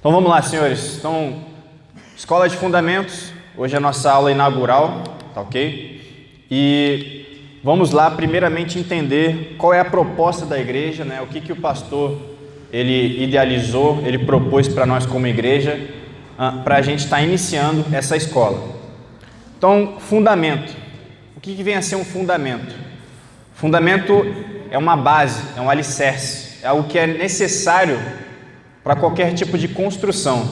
Então vamos lá, senhores. Então, Escola de Fundamentos, hoje é a nossa aula inaugural, tá ok? E vamos lá, primeiramente, entender qual é a proposta da igreja, né? O que o pastor ele idealizou, ele propôs para nós como igreja, para a gente estar iniciando essa escola. Então, fundamento. O que vem a ser um fundamento? Fundamento é uma base, é um alicerce, é algo que é necessário para qualquer tipo de construção.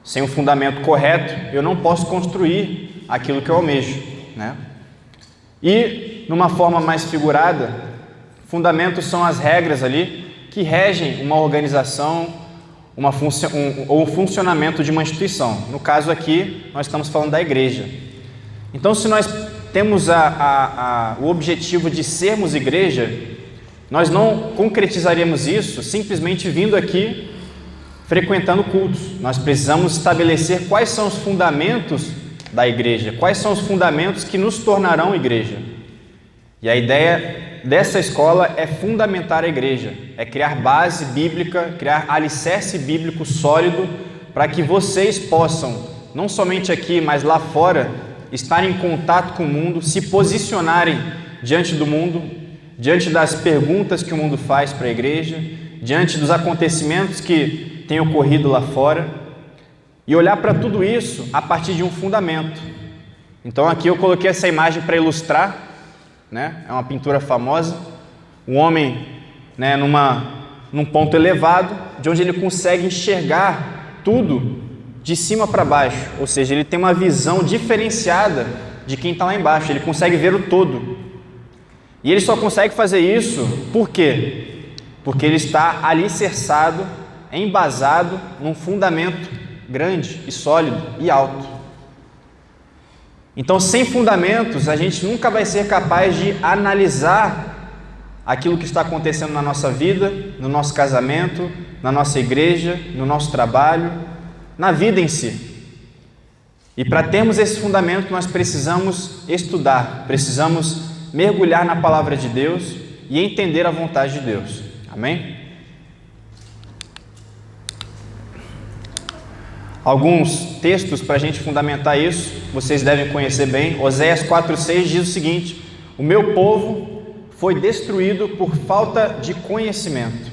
Sem um fundamento correto, eu não posso construir aquilo que eu almejo, né? E, numa forma mais figurada, fundamentos são as regras ali que regem uma organização, ou o funcionamento de uma instituição. No caso aqui, nós estamos falando da igreja. Então, se nós temos o objetivo de sermos igreja, nós não concretizaríamos isso simplesmente vindo aqui frequentando cultos. Nós precisamos estabelecer quais são os fundamentos da igreja, quais são os fundamentos que nos tornarão igreja. E a ideia dessa escola é fundamentar a igreja, é criar base bíblica, criar alicerce bíblico sólido para que vocês possam, não somente aqui, mas lá fora, estar em contato com o mundo, se posicionarem diante do mundo, diante das perguntas que o mundo faz para a igreja, diante dos acontecimentos que têm ocorrido lá fora, e olhar para tudo isso a partir de um fundamento. Então aqui eu coloquei essa imagem para ilustrar, né? É uma pintura famosa, um homem, né, num ponto elevado, de onde ele consegue enxergar tudo de cima para baixo, ou seja, ele tem uma visão diferenciada de quem está lá embaixo, ele consegue ver o todo. E ele só consegue fazer isso, por quê? Porque ele está alicerçado, embasado num fundamento grande e sólido e alto. Então, sem fundamentos, a gente nunca vai ser capaz de analisar aquilo que está acontecendo na nossa vida, no nosso casamento, na nossa igreja, no nosso trabalho, na vida em si. E para termos esse fundamento, nós precisamos estudar, precisamos mergulhar na palavra de Deus e entender a vontade de Deus. Amém? Alguns textos para a gente fundamentar isso, vocês devem conhecer bem. Oséias 4,6 diz o seguinte: o meu povo foi destruído por falta de conhecimento.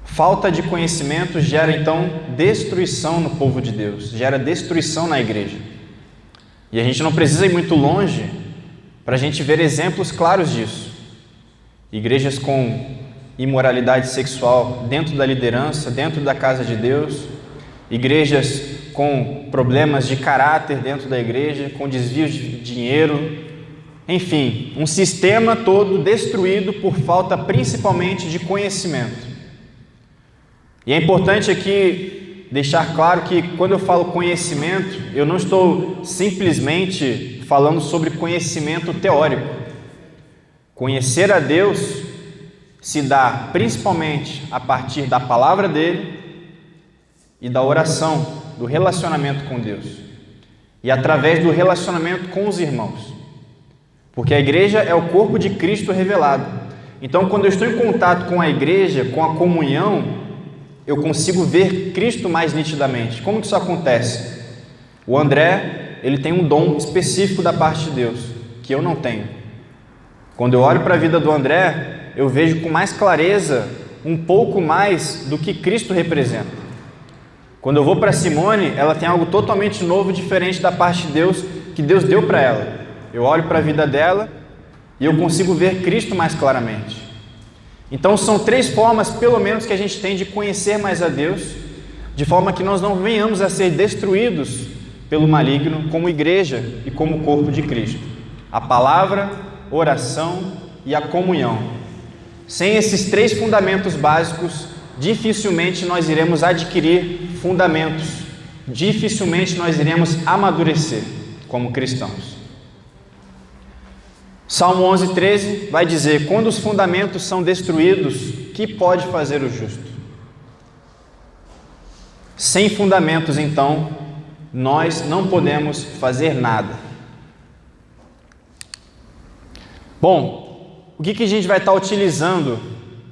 Falta de conhecimento gera então destruição no povo de Deus, gera destruição na igreja. E a gente não precisa ir muito longe para a gente ver exemplos claros disso. Igrejas com imoralidade sexual dentro da liderança, dentro da casa de Deus, igrejas com problemas de caráter dentro da igreja, com desvios de dinheiro, enfim, um sistema todo destruído por falta principalmente de conhecimento. E é importante aqui deixar claro que quando eu falo conhecimento, eu não estou simplesmente falando sobre conhecimento teórico. Conhecer a Deus se dá principalmente a partir da palavra dele e da oração, do relacionamento com Deus e através do relacionamento com os irmãos, porque a igreja é o corpo de Cristo revelado. Então, quando eu estou em contato com a igreja, com a comunhão, eu consigo ver Cristo mais nitidamente. Como que isso acontece? O André, ele tem um dom específico da parte de Deus, que eu não tenho. Quando eu olho para a vida do André, eu vejo com mais clareza um pouco mais do que Cristo representa. Quando eu vou para Simone, ela tem algo totalmente novo, diferente da parte de Deus, que Deus deu para ela. Eu olho para a vida dela e eu consigo ver Cristo mais claramente. Então são 3 formas, pelo menos, que a gente tem de conhecer mais a Deus, de forma que nós não venhamos a ser destruídos pelo maligno como igreja e como corpo de Cristo. A palavra, oração e a comunhão. Sem esses 3 fundamentos básicos, dificilmente nós iremos adquirir fundamentos, dificilmente nós iremos amadurecer como cristãos. Salmo 11:13 vai dizer: quando os fundamentos são destruídos, que pode fazer o justo? Sem fundamentos, então, nós não podemos fazer nada. Bom, o que a gente vai estar utilizando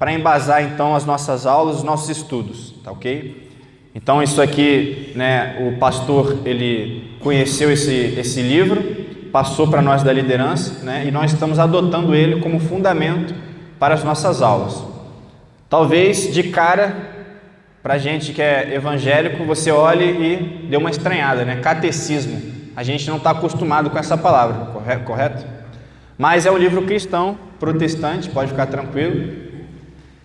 para embasar então as nossas aulas, os nossos estudos, tá ok? Então isso aqui, né, o pastor ele conheceu esse livro, passou para nós da liderança, né, e nós estamos adotando ele como fundamento para as nossas aulas. Talvez de cara, para a gente que é evangélico, você olhe e dê uma estranhada, né? Catecismo. A gente não está acostumado com essa palavra, correto? Mas é um livro cristão, protestante, pode ficar tranquilo.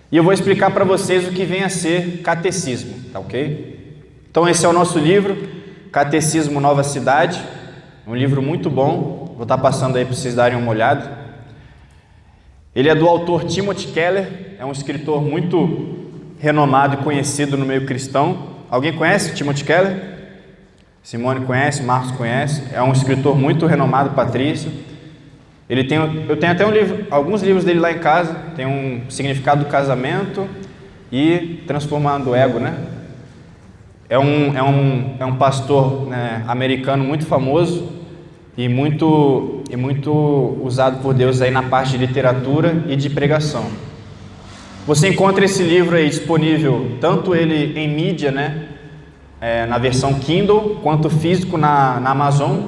E eu vou explicar para vocês o que vem a ser catecismo, tá ok? Então esse é o nosso livro, Catecismo Nova Cidade, um livro muito bom, vou estar passando aí para vocês darem uma olhada. Ele é do autor Timothy Keller, é um escritor muito renomado e conhecido no meio cristão. Alguém conhece Timothy Keller? Simone conhece, Marcos conhece, é um escritor muito renomado, Patrícia. Eu tenho até alguns livros dele lá em casa, tem um Significado do Casamento e Transformando o Ego, né? É um pastor, né, americano muito famoso e muito usado por Deus aí na parte de literatura e de pregação. Você encontra esse livro aí disponível, tanto ele em mídia, né, na versão Kindle, quanto físico na Amazon.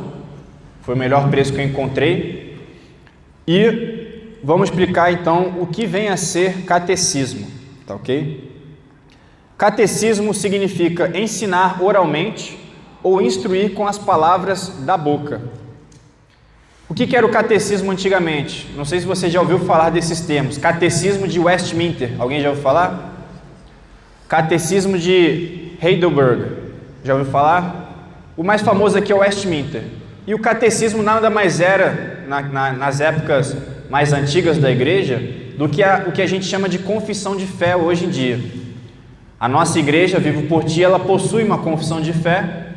Foi o melhor preço que eu encontrei. E vamos explicar então o que vem a ser catecismo, tá ok? Catecismo significa ensinar oralmente ou instruir com as palavras da boca. O que era o catecismo antigamente? Não sei se você já ouviu falar desses termos. Catecismo de Westminster, alguém já ouviu falar? Catecismo de Heidelberg, já ouviu falar? O mais famoso aqui é o Westminster. E o catecismo nada mais era, nas épocas mais antigas da igreja, do que o que a gente chama de confissão de fé hoje em dia. A nossa igreja, Vivo por Ti, ela possui uma confissão de fé,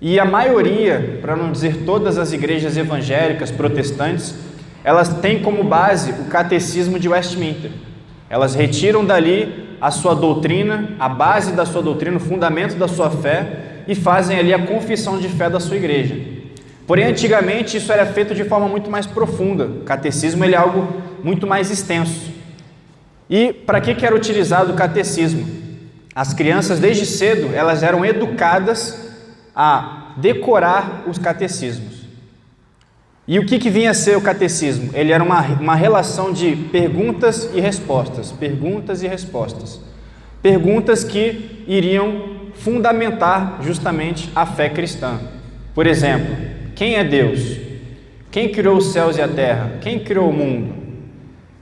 e a maioria, para não dizer todas as igrejas evangélicas, protestantes, elas têm como base o catecismo de Westminster. Elas retiram dali a sua doutrina, a base da sua doutrina, o fundamento da sua fé, e fazem ali a confissão de fé da sua igreja. Porém, antigamente isso era feito de forma muito mais profunda. O catecismo ele é algo muito mais extenso. E para que era utilizado o catecismo? As crianças desde cedo elas eram educadas a decorar os catecismos. E o que vinha a ser o catecismo? Ele era uma relação de perguntas e respostas, perguntas e respostas. Perguntas que iriam fundamentar justamente a fé cristã. Por exemplo, quem é Deus? Quem criou os céus e a terra? Quem criou o mundo?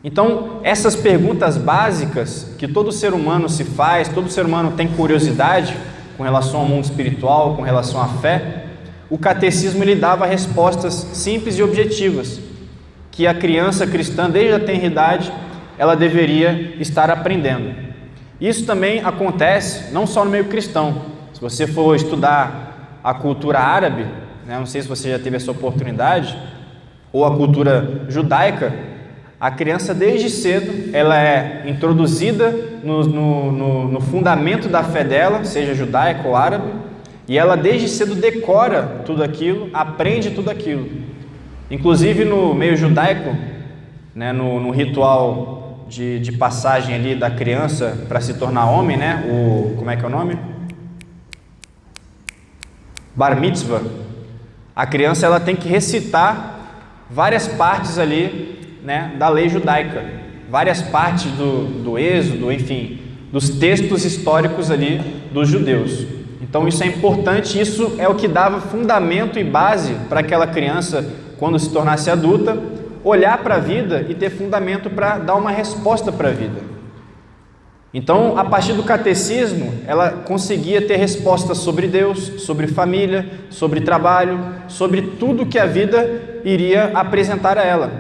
Então, essas perguntas básicas que todo ser humano se faz, todo ser humano tem curiosidade com relação ao mundo espiritual, com relação à fé, o catecismo ele dava respostas simples e objetivas que a criança cristã, desde a tenridade, ela deveria estar aprendendo. Isso também acontece não só no meio cristão. Se você for estudar a cultura árabe, não sei se você já teve essa oportunidade, ou a cultura judaica, a criança desde cedo ela é introduzida no fundamento da fé dela, seja judaica ou árabe, e ela desde cedo decora tudo aquilo, aprende tudo aquilo. Inclusive no meio judaico, né, no ritual de passagem ali da criança para se tornar homem, né, como é que é o nome? Bar mitzvah. A criança ela tem que recitar várias partes ali, né, da lei judaica, várias partes do Êxodo, enfim, dos textos históricos ali dos judeus. Então isso é importante, isso é o que dava fundamento e base para aquela criança, quando se tornasse adulta, olhar para a vida e ter fundamento para dar uma resposta para a vida. Então, a partir do catecismo, ela conseguia ter respostas sobre Deus, sobre família, sobre trabalho, sobre tudo que a vida iria apresentar a ela.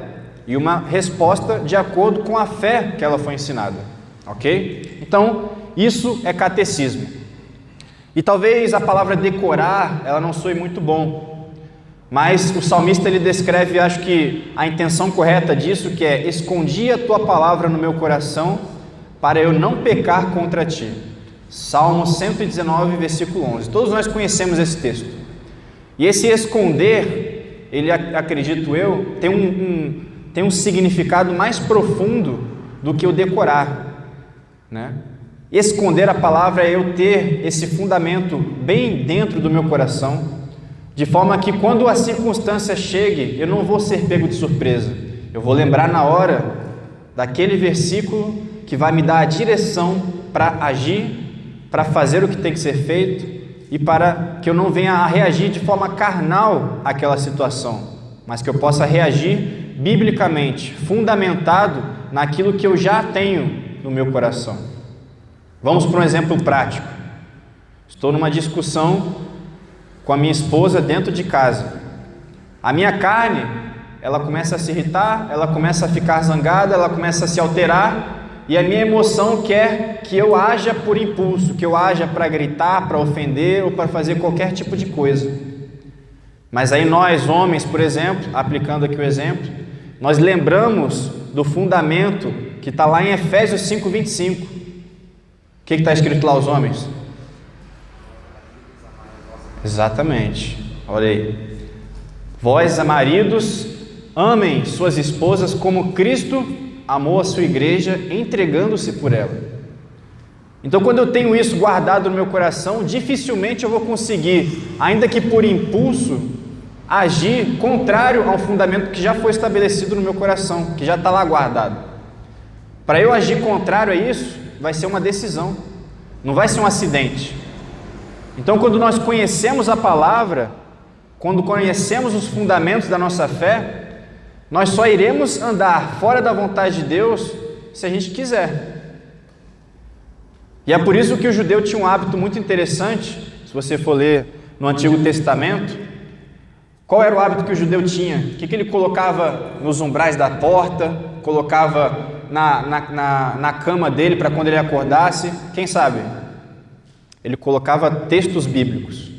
E uma resposta de acordo com a fé que ela foi ensinada. Ok? Então, isso é catecismo. E talvez a palavra decorar, ela não soe muito bom. Mas o salmista ele descreve, acho que a intenção correta disso, que é: escondi a tua palavra no meu coração, para eu não pecar contra ti. Salmo 119, versículo 11. Todos nós conhecemos esse texto. E esse esconder, ele, acredito eu, tem um significado mais profundo do que o decorar. né? Esconder a palavra é eu ter esse fundamento bem dentro do meu coração, de forma que quando a circunstância chegue, eu não vou ser pego de surpresa. Eu vou lembrar na hora daquele versículo que vai me dar a direção para agir, para fazer o que tem que ser feito e para que eu não venha a reagir de forma carnal àquela situação, mas que eu possa reagir biblicamente, fundamentado naquilo que eu já tenho no meu coração. Vamos para um exemplo prático. Estou numa discussão com a minha esposa dentro de casa. A minha carne, ela começa a se irritar, ela começa a ficar zangada, ela começa a se alterar, e a minha emoção quer que eu haja por impulso, que eu haja para gritar, para ofender ou para fazer qualquer tipo de coisa. Mas aí nós, homens, por exemplo, aplicando aqui o exemplo, nós lembramos do fundamento que está lá em Efésios 5:25. O que está escrito lá, os homens? Exatamente, olha aí. Vós, maridos, amem suas esposas como Cristo amou a sua igreja, entregando-se por ela. Então, quando eu tenho isso guardado no meu coração, dificilmente eu vou conseguir, ainda que por impulso, agir contrário ao fundamento que já foi estabelecido no meu coração, que já está lá guardado. Para eu agir contrário a isso, vai ser uma decisão, não vai ser um acidente. Então, quando nós conhecemos a palavra, quando conhecemos os fundamentos da nossa fé, nós só iremos andar fora da vontade de Deus se a gente quiser. E é por isso que o judeu tinha um hábito muito interessante. Se você for ler no Antigo Testamento, qual era o hábito que o judeu tinha? O que ele colocava nos umbrais da porta, colocava na cama dele para quando ele acordasse? Quem sabe? Ele colocava textos bíblicos,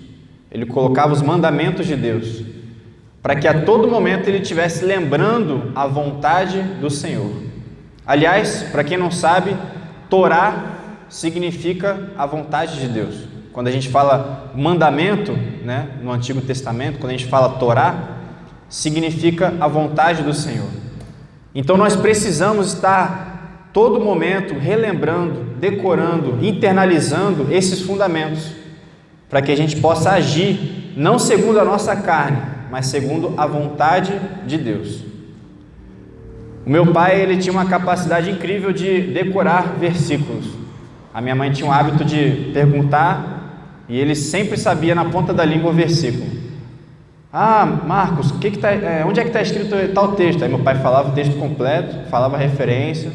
ele colocava os mandamentos de Deus, para que a todo momento ele estivesse lembrando a vontade do Senhor. Aliás, para quem não sabe, Torá significa a vontade de Deus. Quando a gente fala mandamento, né, no Antigo Testamento, quando a gente fala Torá, significa a vontade do Senhor. Então nós precisamos estar todo momento relembrando, decorando, internalizando esses fundamentos, para que a gente possa agir não segundo a nossa carne, mas segundo a vontade de Deus. O meu pai, ele tinha uma capacidade incrível de decorar versículos. A minha mãe tinha um hábito de perguntar e ele sempre sabia na ponta da língua o versículo. Ah, Marcos, onde é que está escrito tal texto? Aí meu pai falava o texto completo, falava a referência.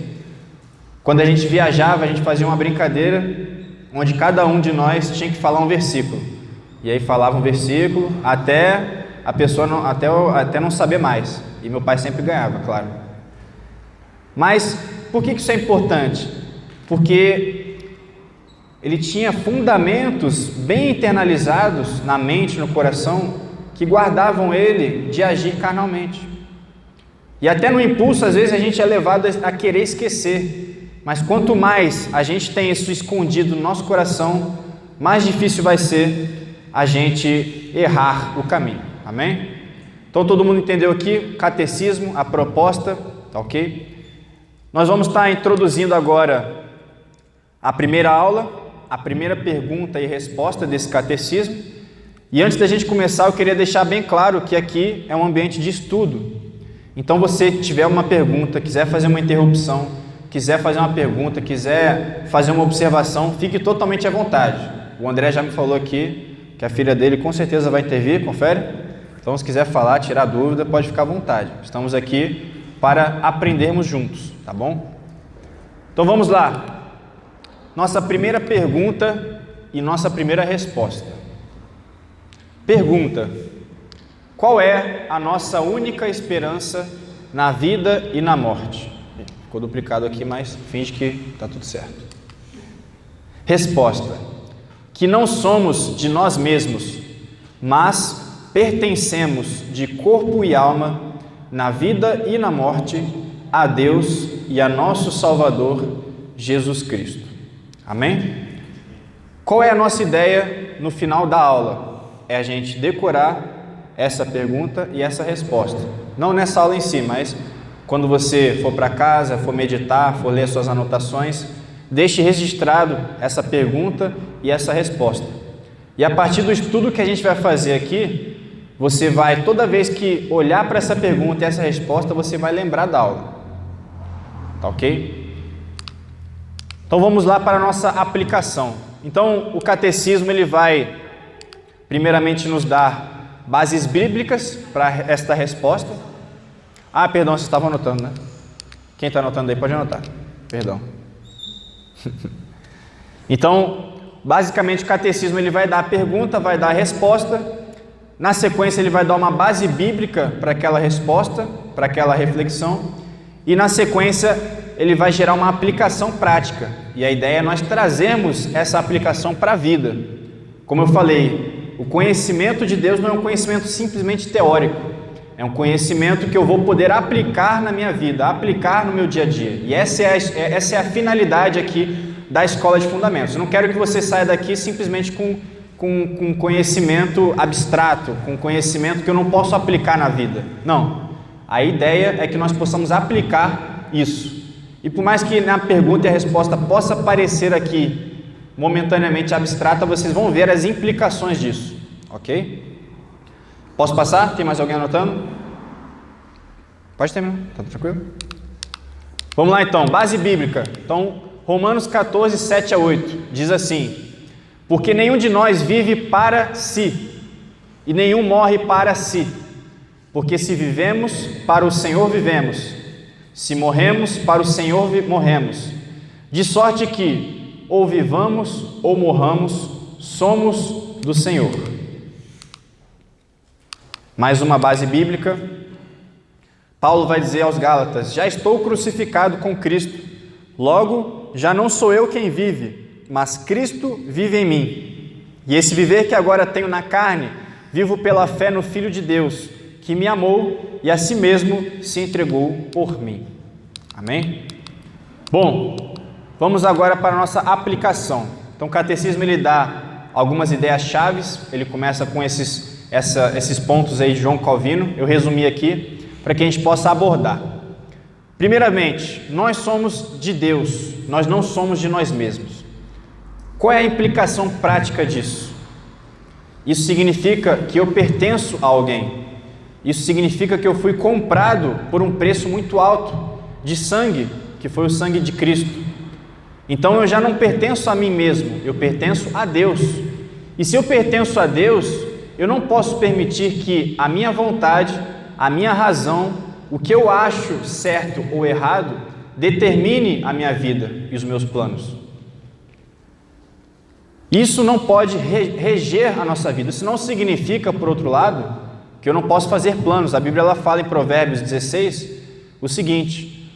Quando a gente viajava, a gente fazia uma brincadeira onde cada um de nós tinha que falar um versículo. E aí falava um versículo até a pessoa até não saber mais. E meu pai sempre ganhava, claro. Mas por que isso é importante? Porque ele tinha fundamentos bem internalizados na mente, no coração, que guardavam ele de agir carnalmente. E até no impulso, às vezes, a gente é levado a querer esquecer. Mas quanto mais a gente tem isso escondido no nosso coração, mais difícil vai ser a gente errar o caminho. Amém? Então todo mundo entendeu aqui? Catecismo, a proposta, tá ok? Nós vamos estar introduzindo agora a primeira aula, a primeira pergunta e resposta desse catecismo. E antes da gente começar, eu queria deixar bem claro que aqui é um ambiente de estudo. Então, você tiver uma pergunta, quiser fazer uma interrupção, quiser fazer uma pergunta, quiser fazer uma observação, fique totalmente à vontade. O André já me falou aqui que a filha dele com certeza vai intervir, confere? Então, se quiser falar, tirar dúvida, pode ficar à vontade. Estamos aqui para aprendermos juntos, tá bom? Então, vamos lá. Nossa primeira pergunta e nossa primeira resposta. Pergunta: qual é a nossa única esperança na vida e na morte? Ficou duplicado aqui, mas finge que está tudo certo. Resposta: que não somos de nós mesmos, mas pertencemos de corpo e alma, na vida e na morte, a Deus e a nosso Salvador, Jesus Cristo. Amém? Qual é a nossa ideia no final da aula? É a gente decorar essa pergunta e essa resposta. Não nessa aula em si, mas quando você for para casa, for meditar, for ler suas anotações, deixe registrado essa pergunta e essa resposta. E a partir do estudo que a gente vai fazer aqui, você vai, toda vez que olhar para essa pergunta e essa resposta, você vai lembrar da aula. Tá ok? Então vamos lá para a nossa aplicação. Então o catecismo ele vai primeiramente nos dar bases bíblicas para esta resposta. Ah, perdão, vocês estavam anotando, né? Quem está anotando aí pode anotar. Perdão. Então, basicamente o catecismo ele vai dar a pergunta, vai dar a resposta. Na sequência ele vai dar uma base bíblica para aquela resposta, para aquela reflexão. E na sequência ele vai gerar uma aplicação prática. E a ideia é nós trazermos essa aplicação para a vida. Como eu falei, o conhecimento de Deus não é um conhecimento simplesmente teórico. É um conhecimento que eu vou poder aplicar na minha vida, aplicar no meu dia a dia. E essa é a finalidade aqui da Escola de Fundamentos. Eu não quero que você saia daqui simplesmente com conhecimento abstrato, com conhecimento que eu não posso aplicar na vida. Não. A ideia é que nós possamos aplicar isso. E por mais que na pergunta e a resposta possa parecer aqui momentaneamente abstrata, vocês vão ver as implicações disso. Ok? Posso passar? Tem mais alguém anotando? Pode terminar, tá tranquilo? Vamos lá então, base bíblica. Então, Romanos 14, 7 a 8, diz assim: porque nenhum de nós vive para si, e nenhum morre para si. Porque se vivemos, para o Senhor vivemos. Se morremos, para o Senhor morremos. De sorte que, ou vivamos ou morramos, somos do Senhor. Mais uma base bíblica. Paulo vai dizer aos Gálatas: já estou crucificado com Cristo, logo já não sou eu quem vive, mas Cristo vive em mim. E esse viver que agora tenho na carne, vivo pela fé no Filho de Deus, que me amou e a si mesmo se entregou por mim. Amém? Bom, vamos agora para a nossa aplicação. Então o catecismo ele dá algumas ideias chaves, ele começa com esses pontos aí de João Calvino, eu resumi aqui, para que a gente possa abordar. Primeiramente, nós somos de Deus, nós não somos de nós mesmos. Qual é a implicação prática disso? Isso significa que eu pertenço a alguém. Isso significa que eu fui comprado por um preço muito alto de sangue, que foi o sangue de Cristo. Então eu já não pertenço a mim mesmo, eu pertenço a Deus. E se eu pertenço a Deus, eu não posso permitir que a minha vontade, a minha razão, o que eu acho certo ou errado, determine a minha vida e os meus planos. Isso não pode reger a nossa vida. Isso não significa, por outro lado, que eu não posso fazer planos. A Bíblia ela fala em Provérbios 16 o seguinte: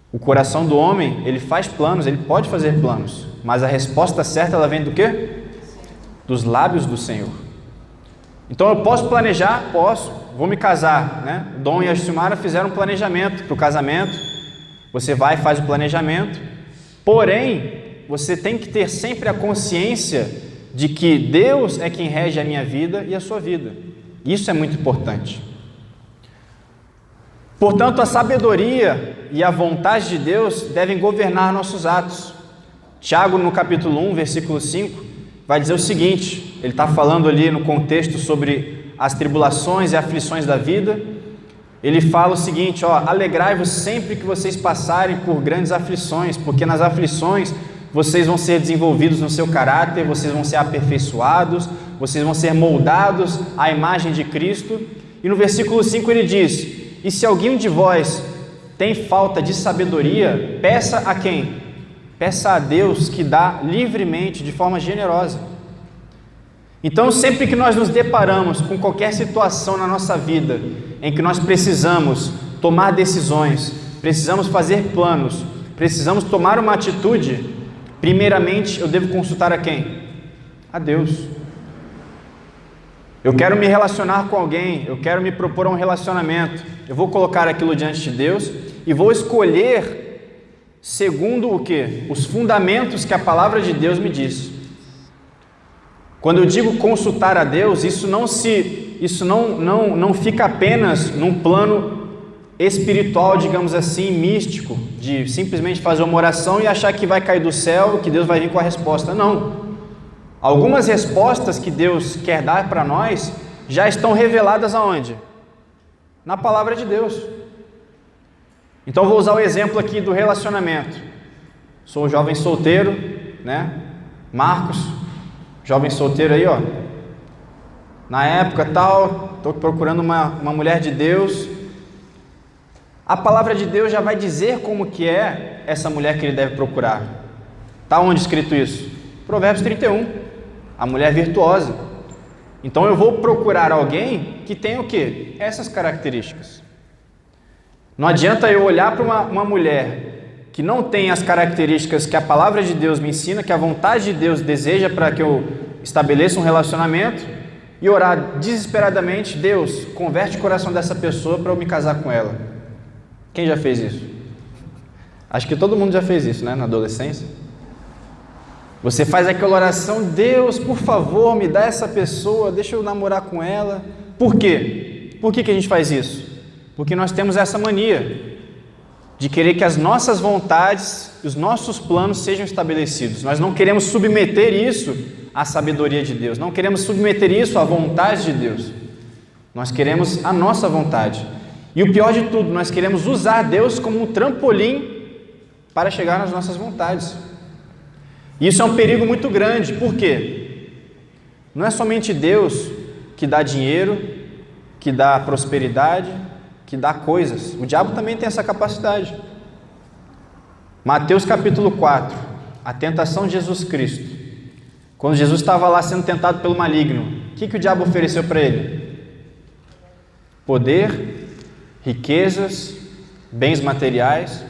o coração do homem, ele faz planos, ele pode fazer planos, mas a resposta certa ela vem do quê? Dos lábios do Senhor. Então eu posso planejar? Posso. Vou me casar, né? Dom e a Silmara fizeram um planejamento para o casamento. Você vai e faz o planejamento. Porém, você tem que ter sempre a consciência de que Deus é quem rege a minha vida e a sua vida. Isso é muito importante. Portanto, a sabedoria e a vontade de Deus devem governar nossos atos. Tiago, no capítulo 1, versículo 5, vai dizer o seguinte, ele está falando ali no contexto sobre as tribulações e aflições da vida. Ele fala o seguinte, alegrai-vos sempre que vocês passarem por grandes aflições, porque nas aflições vocês vão ser desenvolvidos no seu caráter, vocês vão ser aperfeiçoados, vocês vão ser moldados à imagem de Cristo. E no versículo 5 ele diz: e se alguém de vós tem falta de sabedoria, peça a quem? Peça a Deus, que dá livremente, de forma generosa. Então, sempre que nós nos deparamos com qualquer situação na nossa vida, em que nós precisamos tomar decisões, precisamos fazer planos, precisamos tomar uma atitude, primeiramente eu devo consultar a quem? A Deus. Eu quero me relacionar com alguém, eu quero me propor a um relacionamento, eu vou colocar aquilo diante de Deus e vou escolher segundo o quê? Os fundamentos que a palavra de Deus me diz. Quando eu digo consultar a Deus, isso não fica apenas num plano espiritual, digamos assim, místico, de simplesmente fazer uma oração e achar que vai cair do céu, que Deus vai vir com a resposta. Não. Algumas respostas que Deus quer dar para nós já estão reveladas aonde? Na palavra de Deus. Então vou usar o exemplo aqui do relacionamento. Sou um jovem solteiro, né? Marcos, jovem solteiro aí, ó. Na época tal, estou procurando uma mulher de Deus. A palavra de Deus já vai dizer como que é essa mulher que ele deve procurar. Está onde escrito isso? Provérbios 31, a mulher virtuosa. Então eu vou procurar alguém que tenha o quê? Essas características. Não adianta eu olhar para uma mulher que não tem as características que a palavra de Deus me ensina, que a vontade de Deus deseja para que eu estabeleça um relacionamento, e orar desesperadamente: Deus, converte o coração dessa pessoa para eu me casar com ela. Quem já fez isso? Acho que todo mundo já fez isso, né? Na adolescência. Você faz aquela oração: Deus, por favor, me dá essa pessoa, deixa eu namorar com ela. Por quê? Por que a gente faz isso? Porque nós temos essa mania de querer que as nossas vontades, os nossos planos sejam estabelecidos. Nós não queremos submeter isso à sabedoria de Deus, não queremos submeter isso à vontade de Deus. Nós queremos a nossa vontade. E o pior de tudo, nós queremos usar Deus como um trampolim para chegar nas nossas vontades. Isso é um perigo muito grande. Por quê? Não é somente Deus que dá dinheiro, que dá prosperidade, que dá coisas. O diabo também tem essa capacidade. Mateus capítulo 4, a tentação de Jesus Cristo. Quando Jesus estava lá sendo tentado pelo maligno, o que o diabo ofereceu para ele? Poder, riquezas, bens materiais.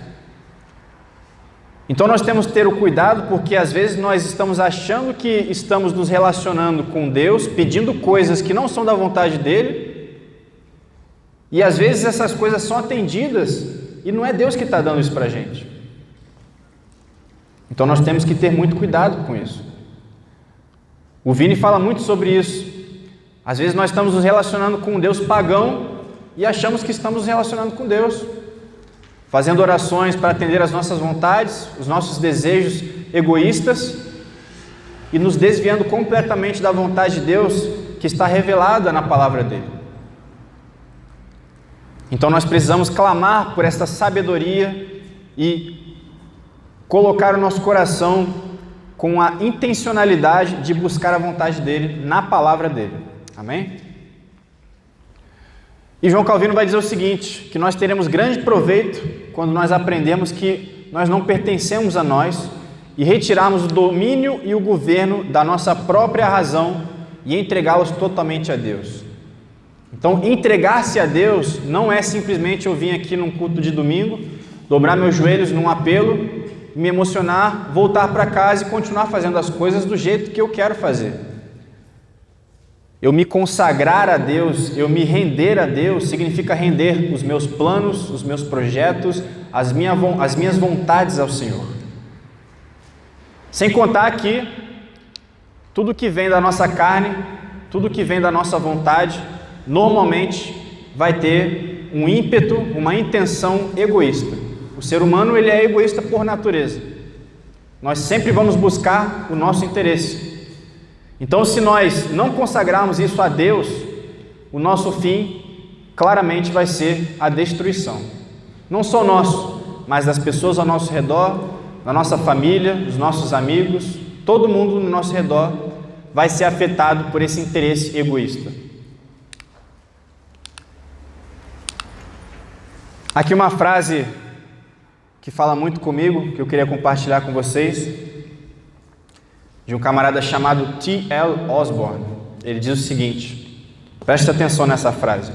Então nós temos que ter o cuidado, porque às vezes nós estamos achando que estamos nos relacionando com Deus, pedindo coisas que não são da vontade dele, e às vezes essas coisas são atendidas e não é Deus que está dando isso para a gente. Então nós temos que ter muito cuidado com isso. O Vini fala muito sobre isso. Às vezes nós estamos nos relacionando com um Deus pagão e achamos que estamos nos relacionando com Deus, fazendo orações para atender às nossas vontades, os nossos desejos egoístas, e nos desviando completamente da vontade de Deus que está revelada na palavra dele. Então nós precisamos clamar por esta sabedoria e colocar o nosso coração com a intencionalidade de buscar a vontade dele na palavra dele. Amém? E João Calvino vai dizer o seguinte, que nós teremos grande proveito quando nós aprendemos que nós não pertencemos a nós e retirarmos o domínio e o governo da nossa própria razão e entregá-los totalmente a Deus. Então, entregar-se a Deus não é simplesmente eu vir aqui num culto de domingo, dobrar meus joelhos num apelo, me emocionar, voltar para casa e continuar fazendo as coisas do jeito que eu quero fazer. Eu me consagrar a Deus, eu me render a Deus, significa render os meus planos, os meus projetos, as minhas vontades ao Senhor. Sem contar que tudo que vem da nossa carne, tudo que vem da nossa vontade, normalmente vai ter um ímpeto, uma intenção egoísta. O ser humano, ele é egoísta por natureza. Nós sempre vamos buscar o nosso interesse. Então, se nós não consagrarmos isso a Deus, o nosso fim claramente vai ser a destruição. Não só nosso, mas das pessoas ao nosso redor, da nossa família, dos nossos amigos, todo mundo no nosso redor vai ser afetado por esse interesse egoísta. Aqui uma frase que fala muito comigo, que eu queria compartilhar com vocês, de um camarada chamado T.L. Osborne. Ele diz o seguinte, preste atenção nessa frase: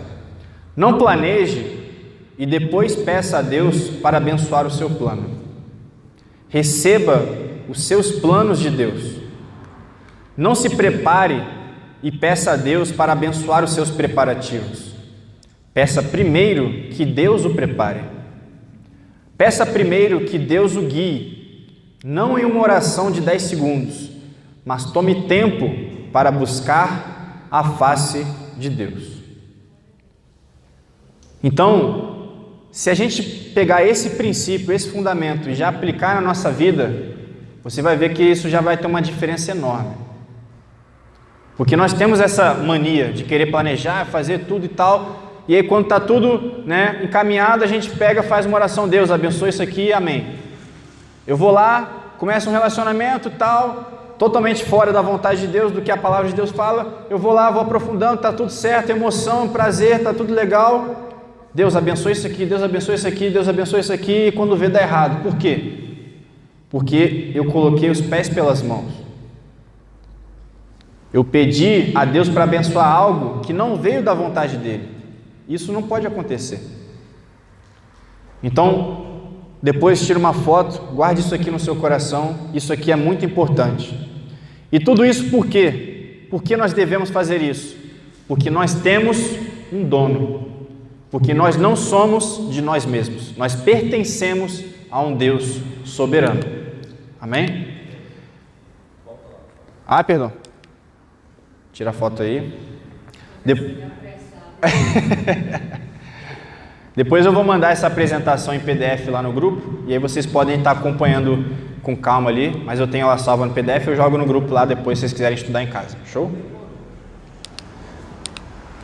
não planeje e depois peça a Deus para abençoar o seu plano. Receba os seus planos de Deus. Não se prepare e peça a Deus para abençoar os seus preparativos. Peça primeiro que Deus o prepare. Peça primeiro que Deus o guie, não em uma oração de 10 segundos, mas tome tempo para buscar a face de Deus. Então, se a gente pegar esse princípio, esse fundamento e já aplicar na nossa vida, você vai ver que isso já vai ter uma diferença enorme. Porque nós temos essa mania de querer planejar, fazer tudo e tal, e aí quando está tudo, encaminhado, a gente pega, faz uma oração: Deus abençoe isso aqui, amém. Eu vou lá, começo um relacionamento e tal, totalmente fora da vontade de Deus, do que a palavra de Deus fala, eu vou lá, vou aprofundando, está tudo certo, emoção, prazer, está tudo legal, Deus abençoe isso aqui, Deus abençoe isso aqui, Deus abençoe isso aqui, e quando vê dá errado. Por quê? Porque eu coloquei os pés pelas mãos. Eu pedi a Deus para abençoar algo que não veio da vontade dele. Isso não pode acontecer. Então, depois tira uma foto, guarde isso aqui no seu coração, isso aqui é muito importante. E tudo isso por quê? Por que nós devemos fazer isso? Porque nós temos um dono. Porque nós não somos de nós mesmos. Nós pertencemos a um Deus soberano. Amém? Perdão. Tira a foto aí. Depois eu vou mandar essa apresentação em PDF lá no grupo, e aí vocês podem estar acompanhando com calma ali, mas eu tenho ela salva no PDF, eu jogo no grupo lá depois, se vocês quiserem estudar em casa. Show?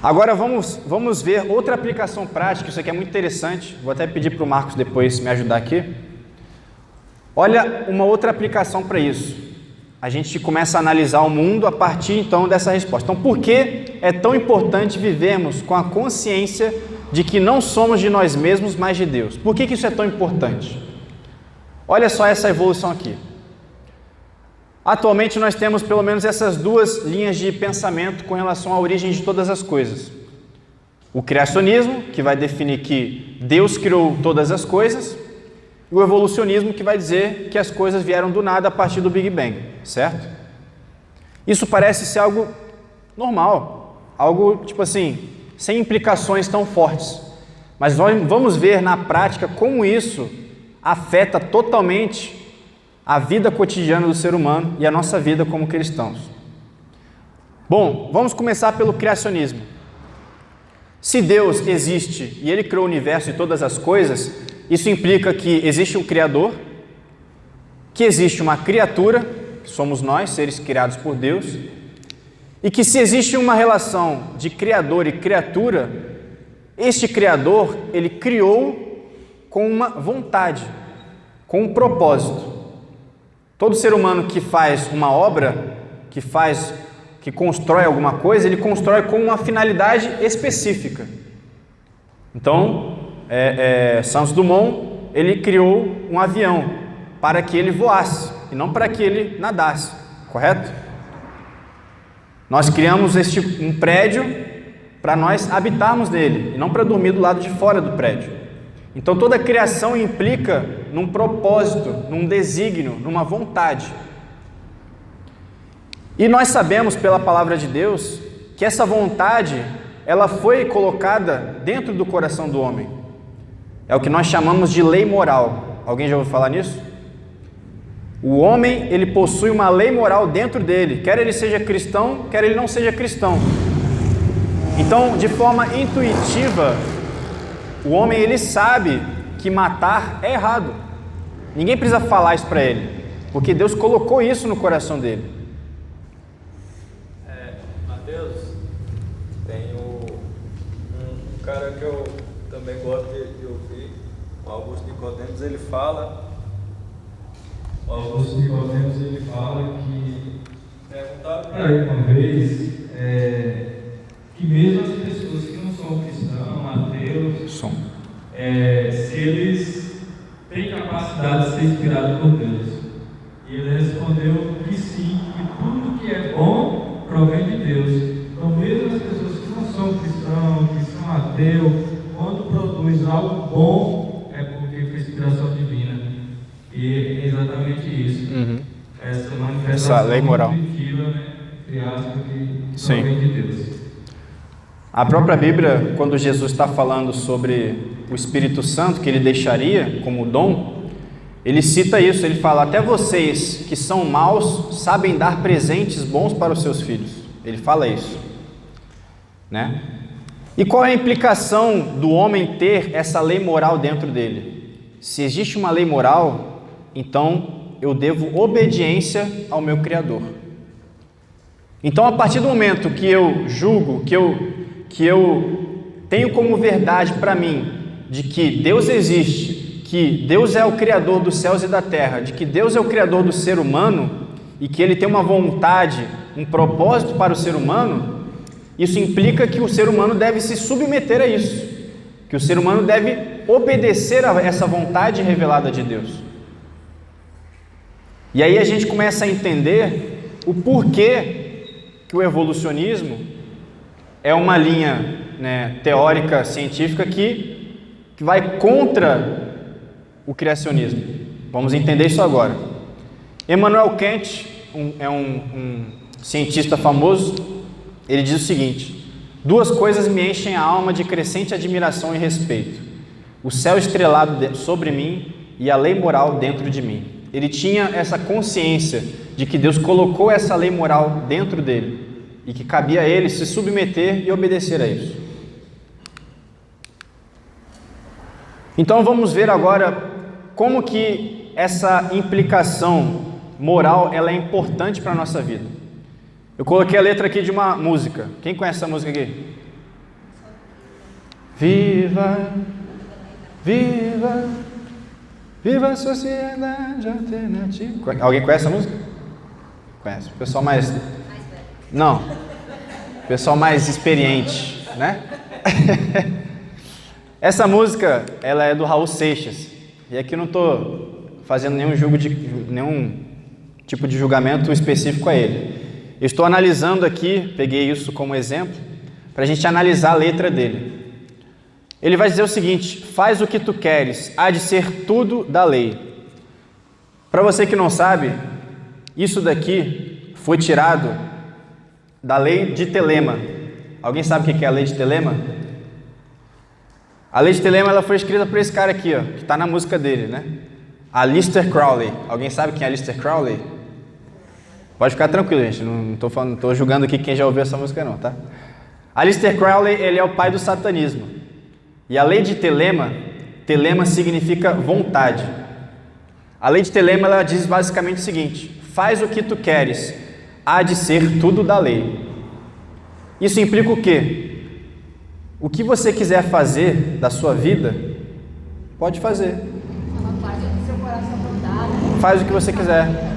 Agora vamos ver outra aplicação prática. Isso aqui é muito interessante, vou até pedir para o Marcos depois me ajudar aqui. Olha uma outra aplicação para isso. A gente começa a analisar o mundo a partir então dessa resposta. Então, por que é tão importante vivermos com a consciência de que não somos de nós mesmos, mas de Deus? Por que isso é tão importante? Olha só essa evolução aqui. Atualmente nós temos pelo menos essas duas linhas de pensamento com relação à origem de todas as coisas. O criacionismo, que vai definir que Deus criou todas as coisas, e o evolucionismo, que vai dizer que as coisas vieram do nada a partir do Big Bang, certo? Isso parece ser algo normal, algo tipo assim, sem implicações tão fortes. Mas nós vamos ver na prática como isso afeta totalmente a vida cotidiana do ser humano e a nossa vida como cristãos. Bom, vamos começar pelo criacionismo. Se Deus existe e Ele criou o universo e todas as coisas, isso implica que existe um Criador, que existe uma criatura, que somos nós, seres criados por Deus, e que se existe uma relação de Criador e criatura, este Criador, Ele criou com uma vontade, com um propósito. Todo ser humano que faz uma obra, que constrói alguma coisa, ele constrói com uma finalidade específica. Então, Santos Dumont, ele criou um avião para que ele voasse e não para que ele nadasse, correto? Nós criamos um prédio para nós habitarmos nele e não para dormir do lado de fora do prédio. Então toda a criação implica num propósito, num desígnio, numa vontade. E nós sabemos pela palavra de Deus que essa vontade, ela foi colocada dentro do coração do homem. É o que nós chamamos de lei moral. Alguém já ouviu falar nisso? O homem, ele possui uma lei moral dentro dele, quer ele seja cristão, quer ele não seja cristão. Então, de forma intuitiva, o homem, ele sabe que matar é errado. Ninguém precisa falar isso para ele, porque Deus colocou isso no coração dele. Mateus, tem um cara que eu também gosto de ouvir, o Augusto Nicodemos, ele fala... que perguntaram para ele uma vez que mesmo as pessoas que não são cristãos, ateus, se eles têm capacidade de ser inspirados por Deus. E ele respondeu que sim, que tudo que é bom provém de Deus. Então mesmo as pessoas que não são cristãos, que são ateus, quando produz algo bom, é porque foi inspiração divina. E é exatamente isso. Essa manifestação, essa lei moral, positiva, que provém de Deus. A própria Bíblia, quando Jesus está falando sobre o Espírito Santo que ele deixaria como dom, ele cita isso, ele fala: até vocês que são maus sabem dar presentes bons para os seus filhos. Ele fala isso, né? E qual é a implicação do homem ter essa lei moral dentro dele? Se existe uma lei moral, então eu devo obediência ao meu Criador. Então, a partir do momento que eu julgo, que eu tenho como verdade para mim de que Deus existe, que Deus é o Criador dos céus e da terra, de que Deus é o Criador do ser humano e que Ele tem uma vontade, um propósito para o ser humano, isso implica que o ser humano deve se submeter a isso, que o ser humano deve obedecer a essa vontade revelada de Deus. E aí a gente começa a entender o porquê que o evolucionismo é uma linha, teórica, científica que vai contra o criacionismo. Vamos entender isso agora. Immanuel Kant, um cientista famoso, ele diz o seguinte: duas coisas me enchem a alma de crescente admiração e respeito: o céu estrelado sobre mim e a lei moral dentro de mim. Ele tinha essa consciência de que Deus colocou essa lei moral dentro dele e que cabia a ele se submeter e obedecer a isso. Então vamos ver agora como que essa implicação moral ela é importante para a nossa vida. Eu coloquei a letra aqui de uma música. Quem conhece essa música aqui? Viva, viva, viva a sociedade alternativa. Alguém conhece essa música? Conhece. O pessoal mais... Não. O pessoal mais experiente, né? Essa música, ela é do Raul Seixas. E aqui eu não estou fazendo nenhum tipo de julgamento específico a ele. Eu estou analisando aqui, peguei isso como exemplo, para a gente analisar a letra dele. Ele vai dizer o seguinte: faz o que tu queres, há de ser tudo da lei. Para você que não sabe, isso daqui foi tirado da lei de Telema. Alguém sabe o que é a lei de Telema? A lei de Telema ela foi escrita por esse cara aqui, ó, que está na música dele, né? Aleister Crowley. Alguém sabe quem é Aleister Crowley? Pode ficar tranquilo, gente. Não estou julgando aqui quem já ouviu essa música não, tá? Aleister Crowley, ele é o pai do satanismo. E a lei de Telema, Telema significa vontade. A lei de Telema ela diz basicamente o seguinte: faz o que tu queres, há de ser tudo da lei. Isso implica o quê? O que você quiser fazer da sua vida, pode fazer. Faz o que você quiser.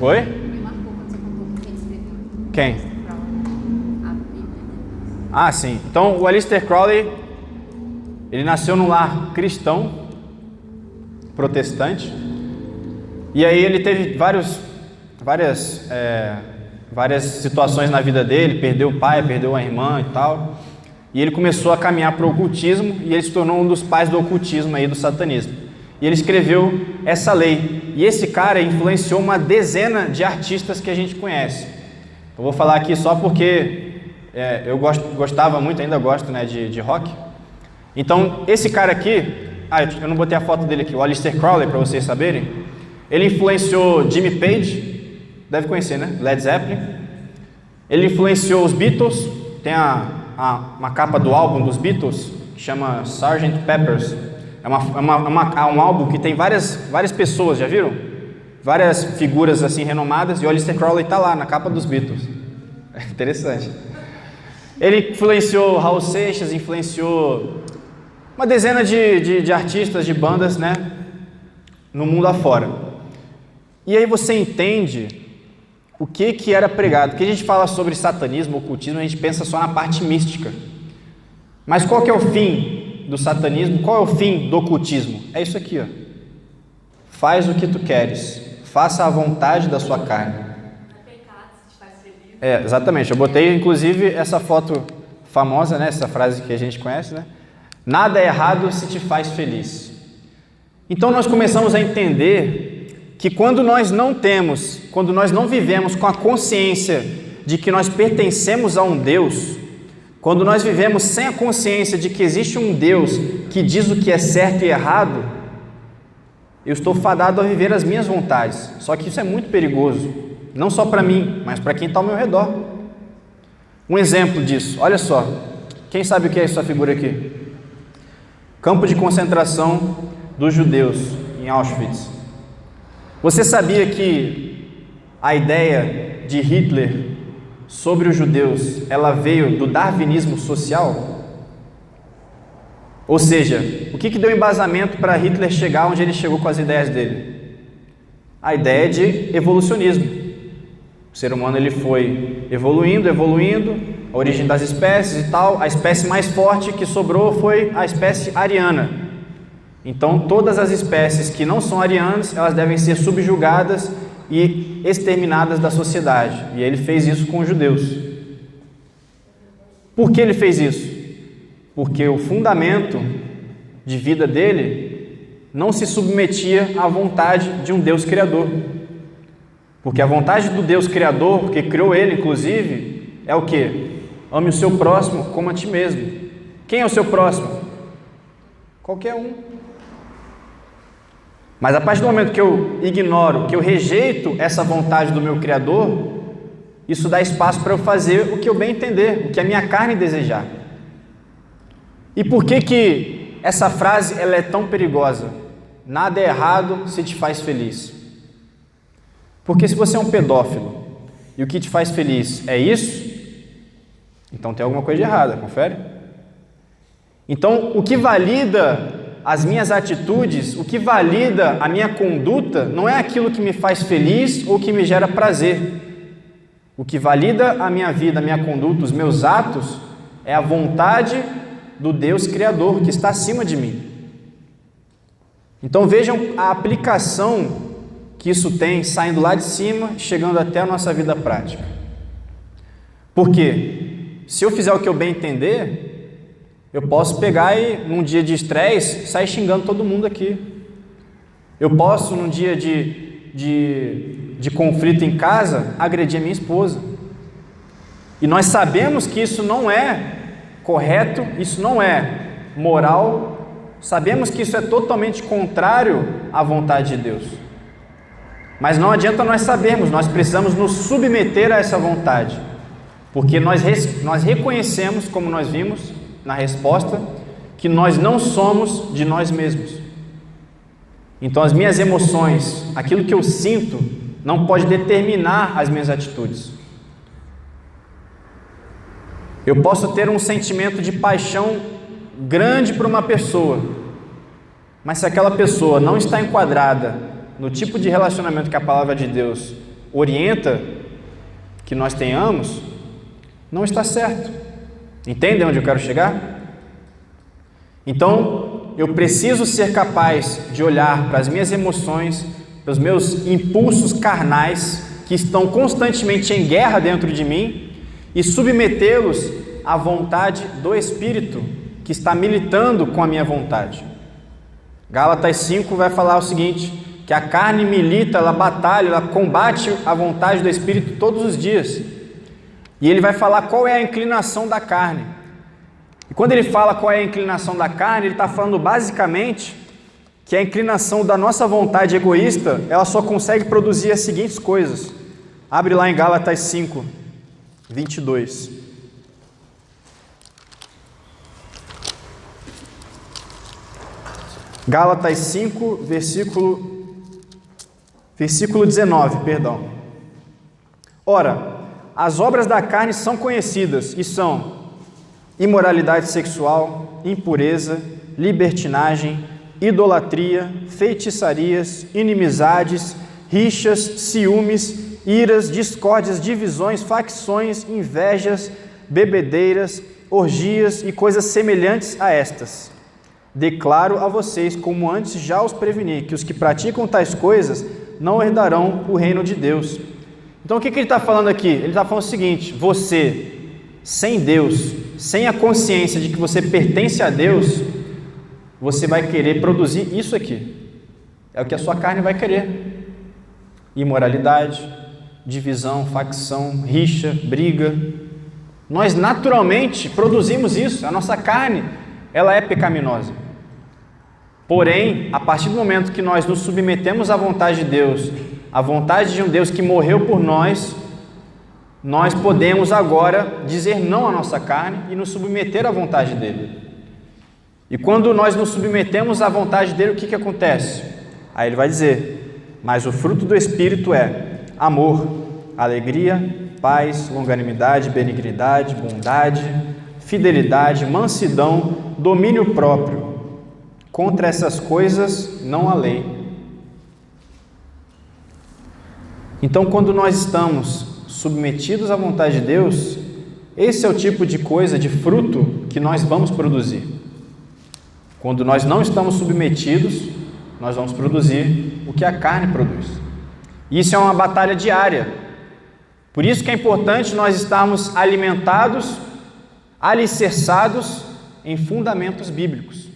Oi? Quem? Ah, sim. Então, o Aleister Crowley, ele nasceu num lar cristão, protestante, e aí ele teve várias situações na vida dele, perdeu o pai, perdeu a irmã e tal, e ele começou a caminhar para o ocultismo, e ele se tornou um dos pais do ocultismo aí, do satanismo. E ele escreveu essa lei, e esse cara influenciou uma dezena de artistas que a gente conhece. Eu vou falar aqui só porque eu gostava muito, ainda gosto, né, de rock. Então, esse cara aqui, eu não botei a foto dele aqui, o Aleister Crowley, para vocês saberem. Ele influenciou Jimmy Page, deve conhecer, né? Led Zeppelin. Ele influenciou os Beatles, tem uma capa do álbum dos Beatles, que chama Sgt. Pepper's. É um álbum que tem várias pessoas, já viram? Várias figuras assim renomadas, e o Aleister Crowley está lá na capa dos Beatles. É interessante. Ele influenciou Raul Seixas, influenciou uma dezena de artistas, de bandas, né, no mundo afora. E aí você entende o que era pregado. Porque a gente fala sobre satanismo, ocultismo, a gente pensa só na parte mística. Mas qual que é o fim do satanismo? Qual é o fim do ocultismo? É isso aqui, ó. Faz o que tu queres, faça a vontade da sua carne. É pecado se te faz feliz. Exatamente. Eu botei, inclusive, essa foto famosa, né? Essa frase que a gente conhece, né? Nada é errado se te faz feliz. Então nós começamos a entender que quando nós não vivemos com a consciência de que nós pertencemos a um Deus, quando nós vivemos sem a consciência de que existe um Deus que diz o que é certo e errado, eu estou fadado a viver as minhas vontades. Só que isso é muito perigoso, não só para mim, mas para quem está ao meu redor. Um exemplo disso, olha só, Quem sabe o que é essa figura aqui? Campo de concentração dos judeus em Auschwitz. Você sabia que a ideia de Hitler sobre os judeus, ela veio do darwinismo social? Ou seja, o que deu embasamento para Hitler chegar onde ele chegou com as ideias dele? A ideia de evolucionismo. O ser humano ele foi evoluindo, a origem das espécies e tal. A espécie mais forte que sobrou foi a espécie ariana. Então, todas as espécies que não são arianas, elas devem ser subjugadas e exterminadas da sociedade. E ele fez isso com os judeus. Por que ele fez isso? Porque o fundamento de vida dele não se submetia à vontade de um Deus Criador. Porque a vontade do Deus Criador, que criou ele, inclusive, é o quê? Ame o seu próximo como a ti mesmo. Quem é o seu próximo? Qualquer um. Mas a partir do momento que eu ignoro, que eu rejeito essa vontade do meu Criador, isso dá espaço para eu fazer o que eu bem entender, o que a minha carne desejar. E por que essa frase ela é tão perigosa? Nada é errado se te faz feliz. Porque se você é um pedófilo e o que te faz feliz é isso, então tem alguma coisa de errada, confere? Então, o que valida as minhas atitudes, o que valida a minha conduta, não é aquilo que me faz feliz ou que me gera prazer. O que valida a minha vida, a minha conduta, os meus atos, é a vontade do Deus Criador que está acima de mim. Então vejam a aplicação que isso tem, saindo lá de cima, chegando até a nossa vida prática. Porque se eu fizer o que eu bem entender, eu posso pegar e, num dia de estresse, sair xingando todo mundo aqui. Eu posso, num dia de conflito em casa, agredir a minha esposa. E nós sabemos que isso não é correto, isso não é moral, sabemos que isso é totalmente contrário à vontade de Deus. Mas não adianta nós sabermos, nós precisamos nos submeter a essa vontade, porque nós reconhecemos, como nós vimos na resposta, que nós não somos de nós mesmos. Então as minhas emoções, aquilo que eu sinto, não pode determinar as minhas atitudes. Eu posso ter um sentimento de paixão grande por uma pessoa, mas se aquela pessoa não está enquadrada no tipo de relacionamento que a palavra de Deus orienta que nós tenhamos, não está certo. Entendem onde eu quero chegar? Então, eu preciso ser capaz de olhar para as minhas emoções, para os meus impulsos carnais, que estão constantemente em guerra dentro de mim, e submetê-los à vontade do Espírito, que está militando com a minha vontade. Gálatas 5 vai falar o seguinte, que a carne milita, ela batalha, ela combate a vontade do Espírito todos os dias. E ele vai falar qual é a inclinação da carne. E quando ele fala qual é a inclinação da carne, ele está falando basicamente que a inclinação da nossa vontade egoísta, ela só consegue produzir as seguintes coisas. Abre lá em Gálatas 5, 22. Gálatas 5, versículo 19, perdão. Ora, as obras da carne são conhecidas e são imoralidade sexual, impureza, libertinagem, idolatria, feitiçarias, inimizades, rixas, ciúmes, iras, discórdias, divisões, facções, invejas, bebedeiras, orgias e coisas semelhantes a estas. Declaro a vocês, como antes já os preveni, que os que praticam tais coisas não herdarão o reino de Deus. Então o que ele está falando aqui? Ele está falando o seguinte: você, sem Deus, sem a consciência de que você pertence a Deus, você vai querer produzir isso aqui. É o que a sua carne vai querer. Imoralidade, divisão, facção, rixa, briga. Nós naturalmente produzimos isso. A nossa carne, ela é pecaminosa. Porém, a partir do momento que nós nos submetemos à vontade de Deus, à vontade de um Deus que morreu por nós, nós podemos agora dizer não à nossa carne e nos submeter à vontade dele. E quando nós nos submetemos à vontade dele, o que acontece? Aí ele vai dizer: mas o fruto do Espírito é amor, alegria, paz, longanimidade, benignidade, bondade, fidelidade, mansidão, domínio próprio. Contra essas coisas não há lei. Então, quando nós estamos submetidos à vontade de Deus, esse é o tipo de coisa, de fruto que nós vamos produzir. Quando nós não estamos submetidos, nós vamos produzir o que a carne produz. Isso é uma batalha diária. Por isso que é importante nós estarmos alimentados, alicerçados em fundamentos bíblicos.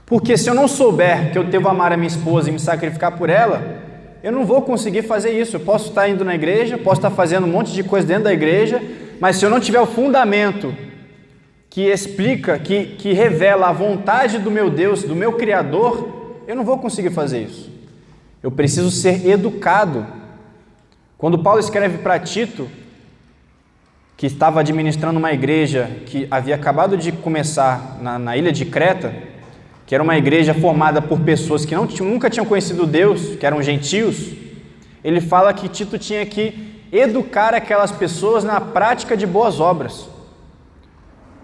Porque se eu não souber que eu devo amar a minha esposa e me sacrificar por ela, eu não vou conseguir fazer isso. Eu posso estar indo na igreja, posso estar fazendo um monte de coisa dentro da igreja, mas se eu não tiver o fundamento que explica, que revela a vontade do meu Deus, do meu Criador, eu não vou conseguir fazer isso. Eu preciso ser educado. Quando Paulo escreve para Tito, que estava administrando uma igreja que havia acabado de começar na ilha de Creta, que era uma igreja formada por pessoas que nunca tinham conhecido Deus, que eram gentios, ele fala que Tito tinha que educar aquelas pessoas na prática de boas obras.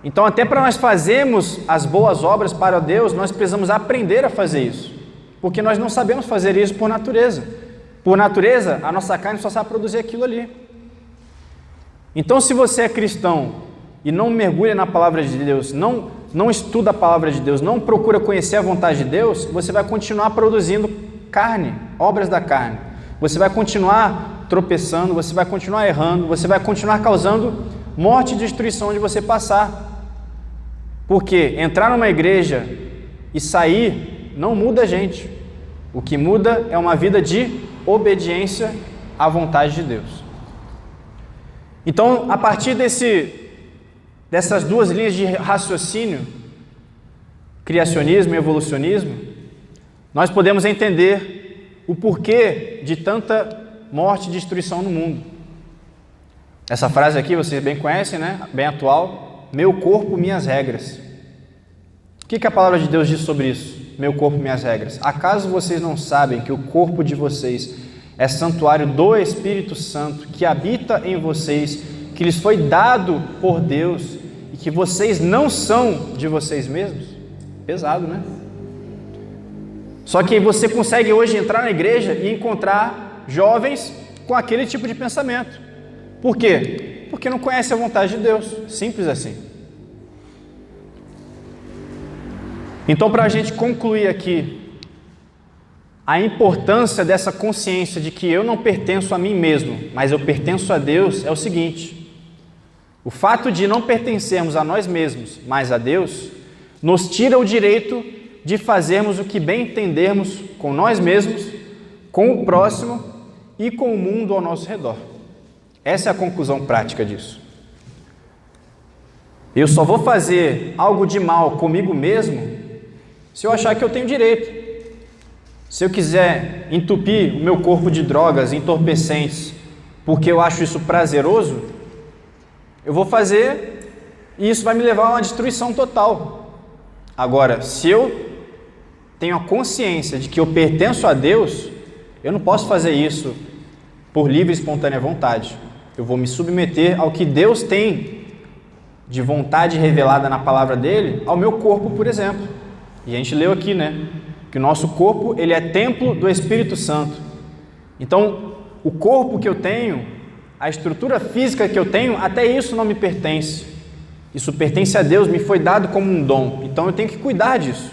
Então, até para nós fazermos as boas obras para Deus, nós precisamos aprender a fazer isso, porque nós não sabemos fazer isso por natureza. Por natureza, a nossa carne só sabe produzir aquilo ali. Então, se você é cristão e não mergulha na palavra de Deus, não estuda a palavra de Deus, não procura conhecer a vontade de Deus, você vai continuar produzindo carne, obras da carne. Você vai continuar tropeçando, você vai continuar errando, você vai continuar causando morte e destruição onde você passar. Porque entrar numa igreja e sair não muda a gente. O que muda é uma vida de obediência à vontade de Deus. Então, a partir dessas duas linhas de raciocínio, criacionismo e evolucionismo, nós podemos entender o porquê de tanta morte e destruição no mundo. Essa frase aqui vocês bem conhecem, né? Bem atual: meu corpo, minhas regras. O que a palavra de Deus diz sobre isso? Meu corpo, minhas regras. Acaso vocês não sabem que o corpo de vocês é santuário do Espírito Santo, que habita em vocês, que lhes foi dado por Deus, e que vocês não são de vocês mesmos? Pesado, né? Só que você consegue hoje entrar na igreja e encontrar jovens com aquele tipo de pensamento. Por quê? Porque não conhece a vontade de Deus. Simples assim. Então, para a gente concluir aqui, a importância dessa consciência de que eu não pertenço a mim mesmo, mas eu pertenço a Deus, é o seguinte: o fato de não pertencermos a nós mesmos, mas a Deus, nos tira o direito de fazermos o que bem entendermos com nós mesmos, com o próximo e com o mundo ao nosso redor. Essa é a conclusão prática disso. Eu só vou fazer algo de mal comigo mesmo se eu achar que eu tenho direito. Se eu quiser entupir o meu corpo de drogas entorpecentes porque eu acho isso prazeroso, eu vou fazer e isso vai me levar a uma destruição total. Agora, se eu tenho a consciência de que eu pertenço a Deus, eu não posso fazer isso por livre e espontânea vontade. Eu vou me submeter ao que Deus tem de vontade revelada na palavra dele, ao meu corpo, por exemplo. E a gente leu aqui, né? Que o nosso corpo, ele é templo do Espírito Santo. Então, o corpo que eu tenho, a estrutura física que eu tenho, até isso não me pertence. Isso pertence a Deus, me foi dado como um dom. Então, eu tenho que cuidar disso.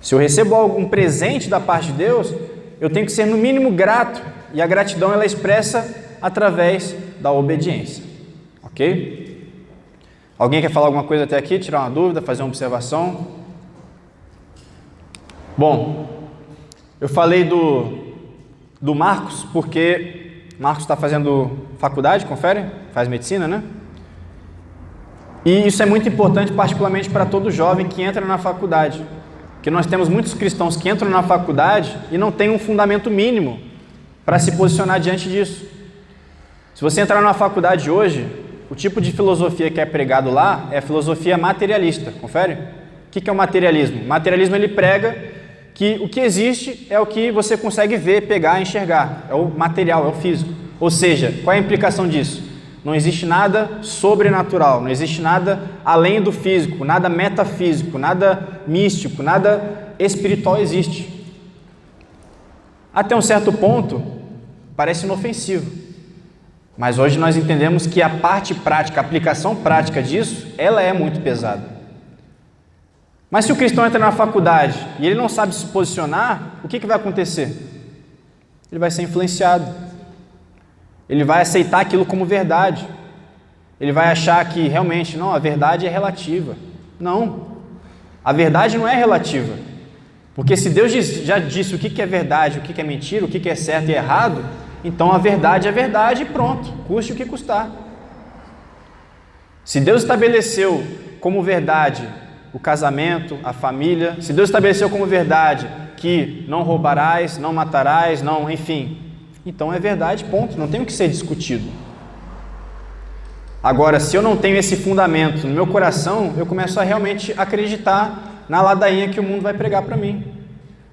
Se eu recebo algum presente da parte de Deus, eu tenho que ser no mínimo grato. E a gratidão, ela é expressa através da obediência. Ok? Alguém quer falar alguma coisa até aqui? Tirar uma dúvida, fazer uma observação? Bom, eu falei do Marcos, porque Marcos está fazendo faculdade, confere? Faz medicina, né? E isso é muito importante, particularmente para todo jovem que entra na faculdade. Porque nós temos muitos cristãos que entram na faculdade e não têm um fundamento mínimo para se posicionar diante disso. Se você entrar numa faculdade hoje, o tipo de filosofia que é pregado lá é a filosofia materialista. Confere? O que é o materialismo? O materialismo ele prega que o que existe é o que você consegue ver, pegar, enxergar. É o material, é o físico. Ou seja, qual é a implicação disso? Não existe nada sobrenatural, não existe nada além do físico, nada metafísico, nada místico, nada espiritual existe. Até um certo ponto, parece inofensivo. Mas hoje nós entendemos que a parte prática, a aplicação prática disso, ela é muito pesada. Mas se o cristão entra na faculdade e ele não sabe se posicionar, o que vai acontecer? Ele vai ser influenciado. Ele vai aceitar aquilo como verdade. Ele vai achar que realmente, não, a verdade é relativa. Não, a verdade não é relativa. Porque se Deus já disse o que é verdade, o que é mentira, o que é certo e errado, então a verdade é verdade e pronto, custe o que custar. Se Deus estabeleceu como verdade o casamento, a família, se Deus estabeleceu como verdade que não roubarás, não matarás, não, enfim, então é verdade, ponto, não tem o que ser discutido. Agora, se eu não tenho esse fundamento no meu coração, eu começo a realmente acreditar na ladainha que o mundo vai pregar para mim.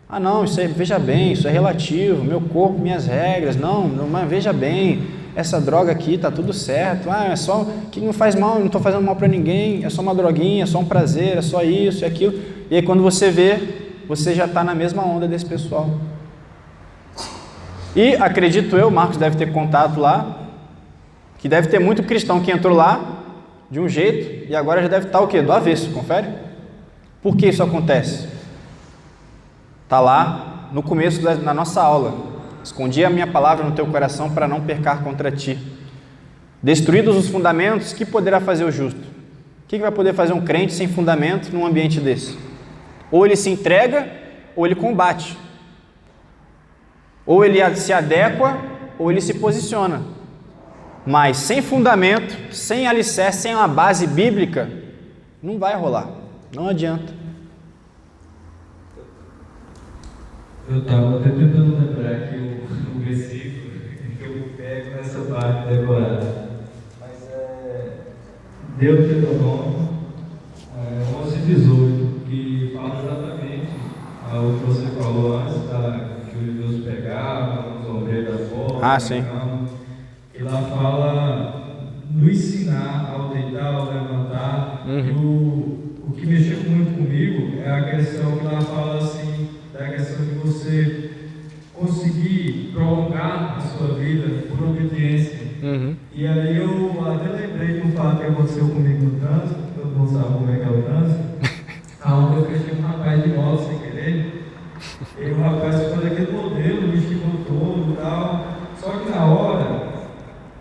Ah não, isso aí, veja bem, isso é relativo, meu corpo, minhas regras, não, mas veja bem, essa droga aqui tá tudo certo, é só, que não faz mal, não estou fazendo mal para ninguém, é só uma droguinha, é só um prazer, é só isso e aquilo, e aí quando você vê, você já está na mesma onda desse pessoal. E acredito eu, Marcos deve ter contato lá, que deve ter muito cristão que entrou lá de um jeito e agora já deve estar o quê? Do avesso, confere? Por que isso acontece? Está lá no começo da nossa aula. Escondi a minha palavra no teu coração para não pecar contra ti. Destruídos os fundamentos, que poderá fazer o justo? O que vai poder fazer um crente sem fundamento num ambiente desse? Ou ele se entrega, ou ele combate. Ou ele se adequa, ou ele se posiciona. Mas sem fundamento, sem alicerce, sem uma base bíblica, não vai rolar. Não adianta. Eu estava até tentando lembrar aqui o versículo que eu pego nessa parte decorada. Mas Deuteronômio 11:18, que fala exatamente o que você falou antes, que os judeus pegavam, os ombreiros da porta. Sim. E lá fala no ensinar ao deitar, ao levantar. O que mexeu muito comigo é a questão que ela fala assim, da questão de você conseguir prolongar a sua vida por obediência. E aí eu até lembrei de um fato que aconteceu comigo no trânsito, todo mundo sabe como é que é o trânsito, aonde eu fechei um rapaz de moto sem querer, e o rapaz ficou daquele modelo, me esticou todo e tal, só que na hora,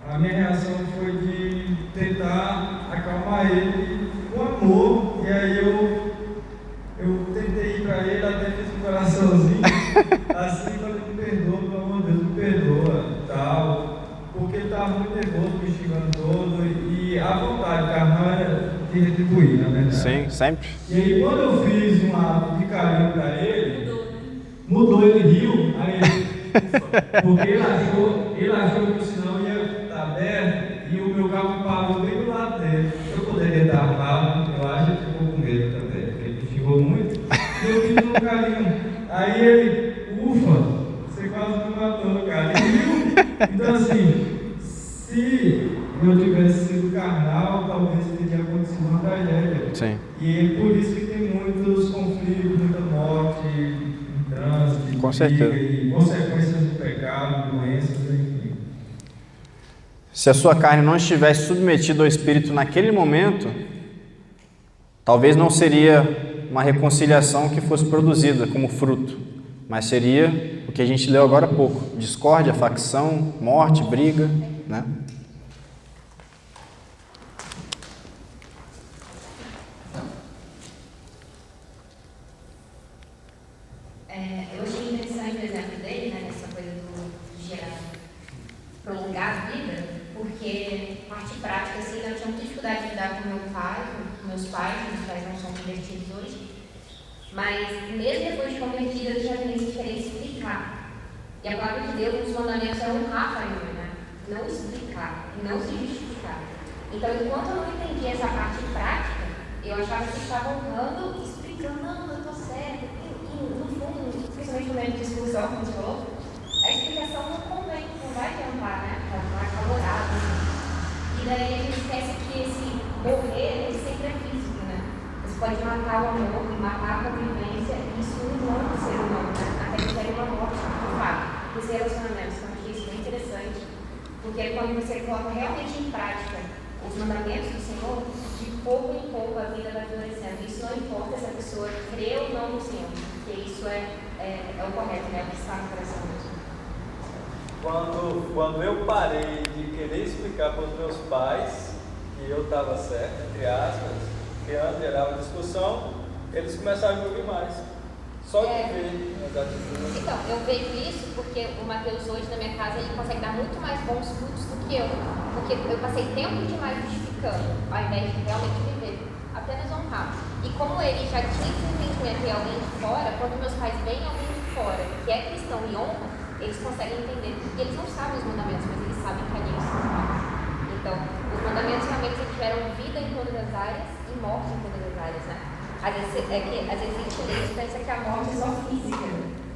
a minha reação foi de tentar acalmar ele com amor, e aí eu tentei ir para ele, até fiz um coraçãozinho, assim, falei, me perdoa, pelo amor de Deus, me perdoa, tal, porque ele estava muito nervoso, me xingando todo, e a vontade carnal de retribuir, na verdade. Sim, sempre. E aí, quando eu fiz um ato de carinho para ele, mudou, ele riu, aí, porque ele achou que o sinal ia estar aberto, e o meu carro parou bem do lado dele. Eu poderia dar armado, eu acho que ele ficou com medo também, porque ele xingou muito, e eu fiz um carinho. Aí ele, ufa, você quase me matou, cara. Ele viu? Então assim, se eu tivesse sido carnal, talvez teria acontecido uma tragédia. Sim. E por isso que tem muitos conflitos, muita morte em trânsito, com certeza. E consequências do pecado, doenças, enfim. Se a sua carne não estivesse submetida ao Espírito naquele momento, talvez não seria uma reconciliação que fosse produzida como fruto, mas seria o que a gente leu agora há pouco: discórdia, facção, morte, briga, né? Eu achei interessante o exemplo dele, né, dessa coisa de prolongar a vida, porque parte prática, assim, eu tinha muita dificuldade de lidar com meu pai, com meus pais não são convertidos hoje, mas mesmo depois de convertida eu já nem querer explicar. E a palavra de Deus, os mandamentos é honrar a família, né? não explicar, não se justificar. Então, enquanto eu não entendi essa parte prática, eu achava que estava honrando, explicando, não, eu estou certo. E no fundo, principalmente no meio de discussão, como você falou, a explicação não convém, não vai adiantar, né? Vai acalorado. E daí a gente esquece que esse morrer, ele sempre é físico, né? Você pode matar o amor, matar a convivência, e isso não é um ser humano, né? Até que seria uma morte, de fato, dos relacionamentos. Então, eu achei isso bem interessante, porque quando você coloca realmente em prática os mandamentos do Senhor, de pouco em pouco a vida vai florescendo. Isso não importa se a pessoa crê ou não no Senhor, porque isso é o correto, né? É o que está no coração mesmo. Quando eu parei de querer explicar para os meus pais que eu estava certo, entre aspas, que antes gerava discussão, eles começaram a me ouvir mais. Só de ver as atitudes. Então, eu vejo isso porque o Mateus hoje na minha casa ele consegue dar muito mais bons frutos do que eu. Porque eu passei tempo demais justificando, ao invés de realmente viver, apenas honrar. E como ele já tinha esse entendimento de alguém de fora, quando meus pais veem alguém de fora que é cristão e honra, eles conseguem entender. E eles não sabem os mandamentos, mas eles sabem que ali estão. Então, os mandamentos realmente tiveram vida em todas as áreas e morte em todas as áreas, né? Às vezes a gente pensa que a morte é só física,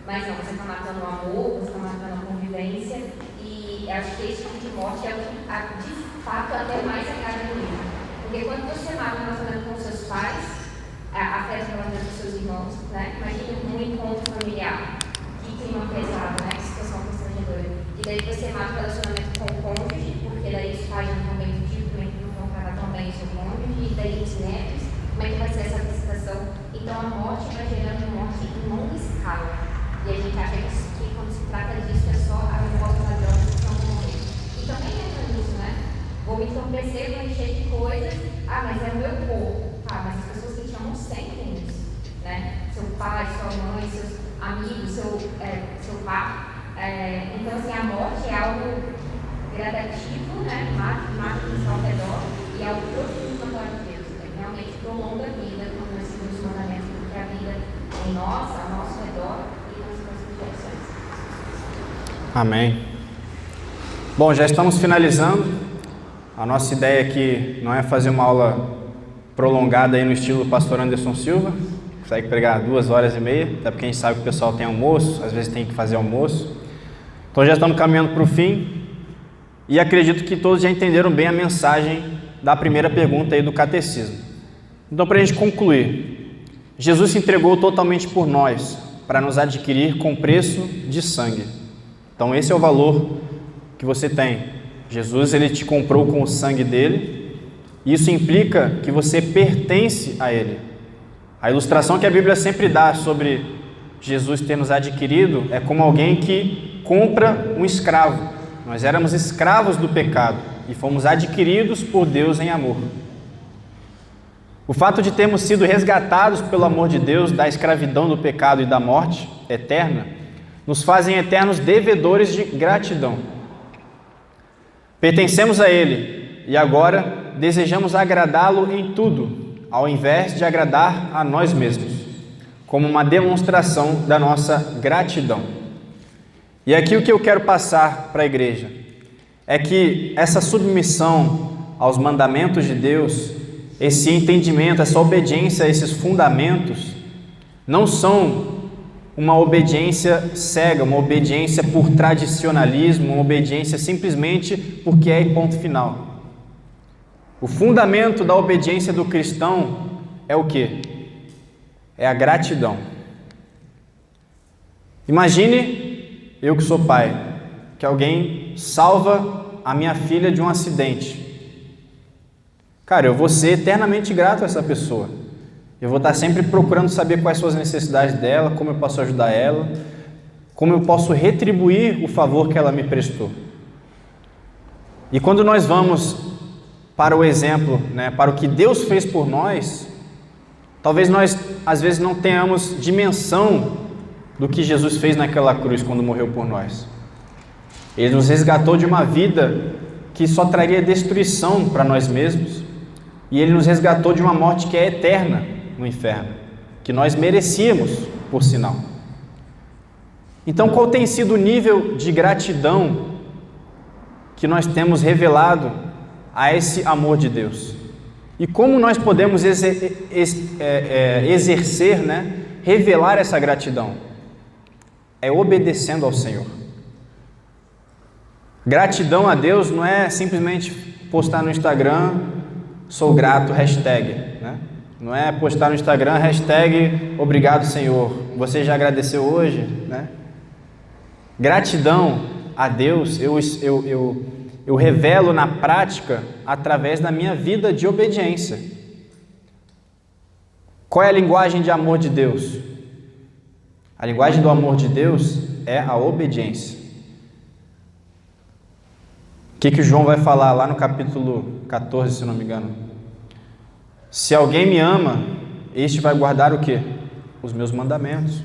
mas não, você está matando o amor, você está matando a convivência, e acho que esse tipo de morte é o que, de fato, até mais agrada no livro. Porque quando você mata o relacionamento com seus pais, afeta o relacionamento com seus irmãos, né? Imagina um encontro familiar, que clima pesado, né? Que situação constrangedora. E daí você mata o relacionamento com o cônjuge, porque daí os pais não vão bem contigo, também não vão tratar tão bem o seu cônjuge, e daí os netos. Como é que vai ser essa visitação? Então a morte vai gerando morte em longa escala. E a gente acha que quando se trata disso é só a resposta padrão que são morrer. E também entra nisso, né? Vou me entorpecer, vou encher de coisas. Mas é o meu corpo. Mas as pessoas que te amam sentem isso, né? Seu pai, sua mãe, seus amigos, seu pai. Então assim, a morte é algo gradativo, né? Mata o que está ao redor e é algo profundo na palavra de Deus. Realmente prolonga a vida quando nós seguimos os mandamentos, porque a vida em nós, ao nosso redor e nas próximas gerações. Amém. Bom, já estamos finalizando. A nossa ideia aqui não é fazer uma aula prolongada aí no estilo pastor Anderson Silva, consegue pregar 2 horas e meia, até porque a gente sabe que o pessoal tem almoço, às vezes tem que fazer almoço. Então já estamos caminhando para o fim e acredito que todos já entenderam bem a mensagem da primeira pergunta aí do catecismo. Então, para a gente concluir, Jesus se entregou totalmente por nós, para nos adquirir com preço de sangue. Então, esse é o valor que você tem. Jesus, ele te comprou com o sangue dele, e isso implica que você pertence a ele. A ilustração que a Bíblia sempre dá sobre Jesus ter nos adquirido é como alguém que compra um escravo. Nós éramos escravos do pecado e fomos adquiridos por Deus em amor. O fato de termos sido resgatados pelo amor de Deus da escravidão do pecado e da morte eterna nos fazem eternos devedores de gratidão. Pertencemos a Ele e agora desejamos agradá-lo em tudo, ao invés de agradar a nós mesmos, como uma demonstração da nossa gratidão. E aqui o que eu quero passar para a igreja é que essa submissão aos mandamentos de Deus, esse entendimento, essa obediência a esses fundamentos, não são uma obediência cega, uma obediência por tradicionalismo, uma obediência simplesmente porque é ponto final. O fundamento da obediência do cristão é o quê? É a gratidão. Imagine eu que sou pai, que alguém salva a minha filha de um acidente. Cara, eu vou ser eternamente grato a essa pessoa. Eu vou estar sempre procurando saber quais são as necessidades dela, como eu posso ajudar ela, como eu posso retribuir o favor que ela me prestou. E quando nós vamos para o exemplo, para o que Deus fez por nós, talvez nós, às vezes, não tenhamos dimensão do que Jesus fez naquela cruz quando morreu por nós. Ele nos resgatou de uma vida que só traria destruição para nós mesmos, e Ele nos resgatou de uma morte que é eterna no inferno, que nós merecíamos, por sinal. Então, qual tem sido o nível de gratidão que nós temos revelado a esse amor de Deus. E como nós podemos exercer, né, revelar essa gratidão? É obedecendo ao Senhor. Gratidão a Deus não é simplesmente postar no Instagram, sou grato, hashtag, né? Não é postar no Instagram, hashtag, obrigado Senhor, você já agradeceu hoje, né? Gratidão a Deus eu revelo na prática através da minha vida de obediência. Qual é a linguagem de amor de Deus? A linguagem do amor de Deus é a obediência. O que João vai falar lá no capítulo 14, se não me engano? Se alguém me ama, este vai guardar o quê? Os meus mandamentos.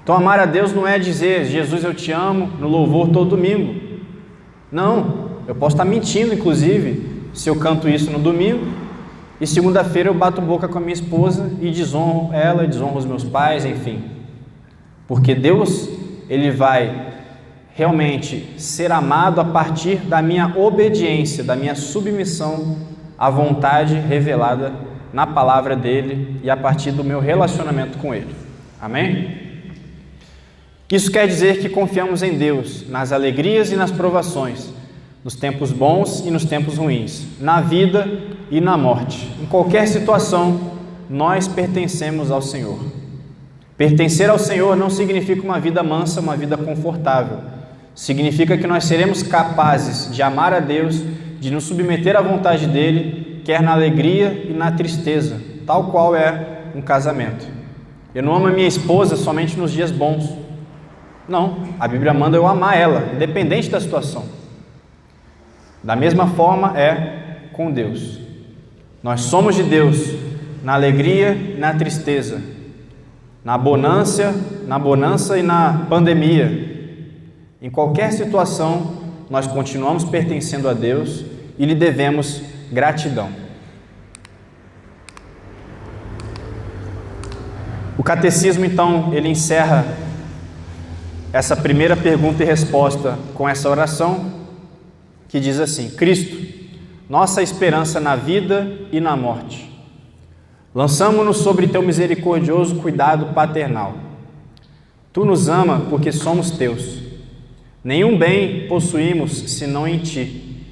Então amar a Deus não é dizer, Jesus eu te amo, no louvor todo domingo. Não, eu posso estar mentindo inclusive, se eu canto isso no domingo, e segunda-feira eu bato boca com a minha esposa e desonro ela, desonro os meus pais, enfim. Porque Deus, Ele vai realmente ser amado a partir da minha obediência, da minha submissão à vontade revelada na palavra dEle e a partir do meu relacionamento com Ele. Amém? Isso quer dizer que confiamos em Deus nas alegrias e nas provações, nos tempos bons e nos tempos ruins, na vida e na morte. Em qualquer situação, nós pertencemos ao Senhor. Pertencer ao Senhor não significa uma vida mansa, uma vida confortável. Significa que nós seremos capazes de amar a Deus, de nos submeter à vontade dEle, quer na alegria e na tristeza, tal qual é um casamento. Eu não amo a minha esposa somente nos dias bons. Não, a Bíblia manda eu amar ela, independente da situação. Da mesma forma é com Deus. Nós somos de Deus na alegria e na tristeza, na bonança e na pandemia. Em qualquer situação, nós continuamos pertencendo a Deus e lhe devemos gratidão. O catecismo, então, ele encerra essa primeira pergunta e resposta com essa oração, que diz assim: Cristo, nossa esperança na vida e na morte, lançamo-nos sobre teu misericordioso cuidado paternal. Tu nos ama porque somos teus. Nenhum bem possuímos senão em ti,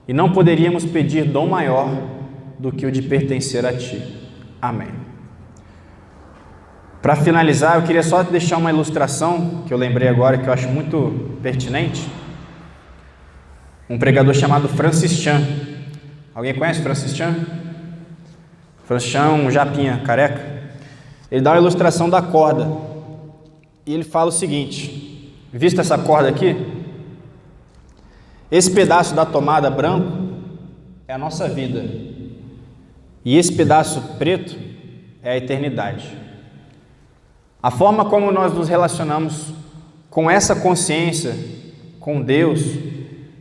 e não poderíamos pedir dom maior do que o de pertencer a ti. Amém. Para finalizar, eu queria só deixar uma ilustração que eu lembrei agora, que eu acho muito pertinente. Um pregador chamado Francis Chan. Alguém conhece Francis Chan? Francis Chan é um japinha careca. Ele dá uma ilustração da corda. E ele fala o seguinte: vista essa corda aqui? Esse pedaço da tomada branco é a nossa vida. E esse pedaço preto é a eternidade. A forma como nós nos relacionamos com essa consciência, com Deus,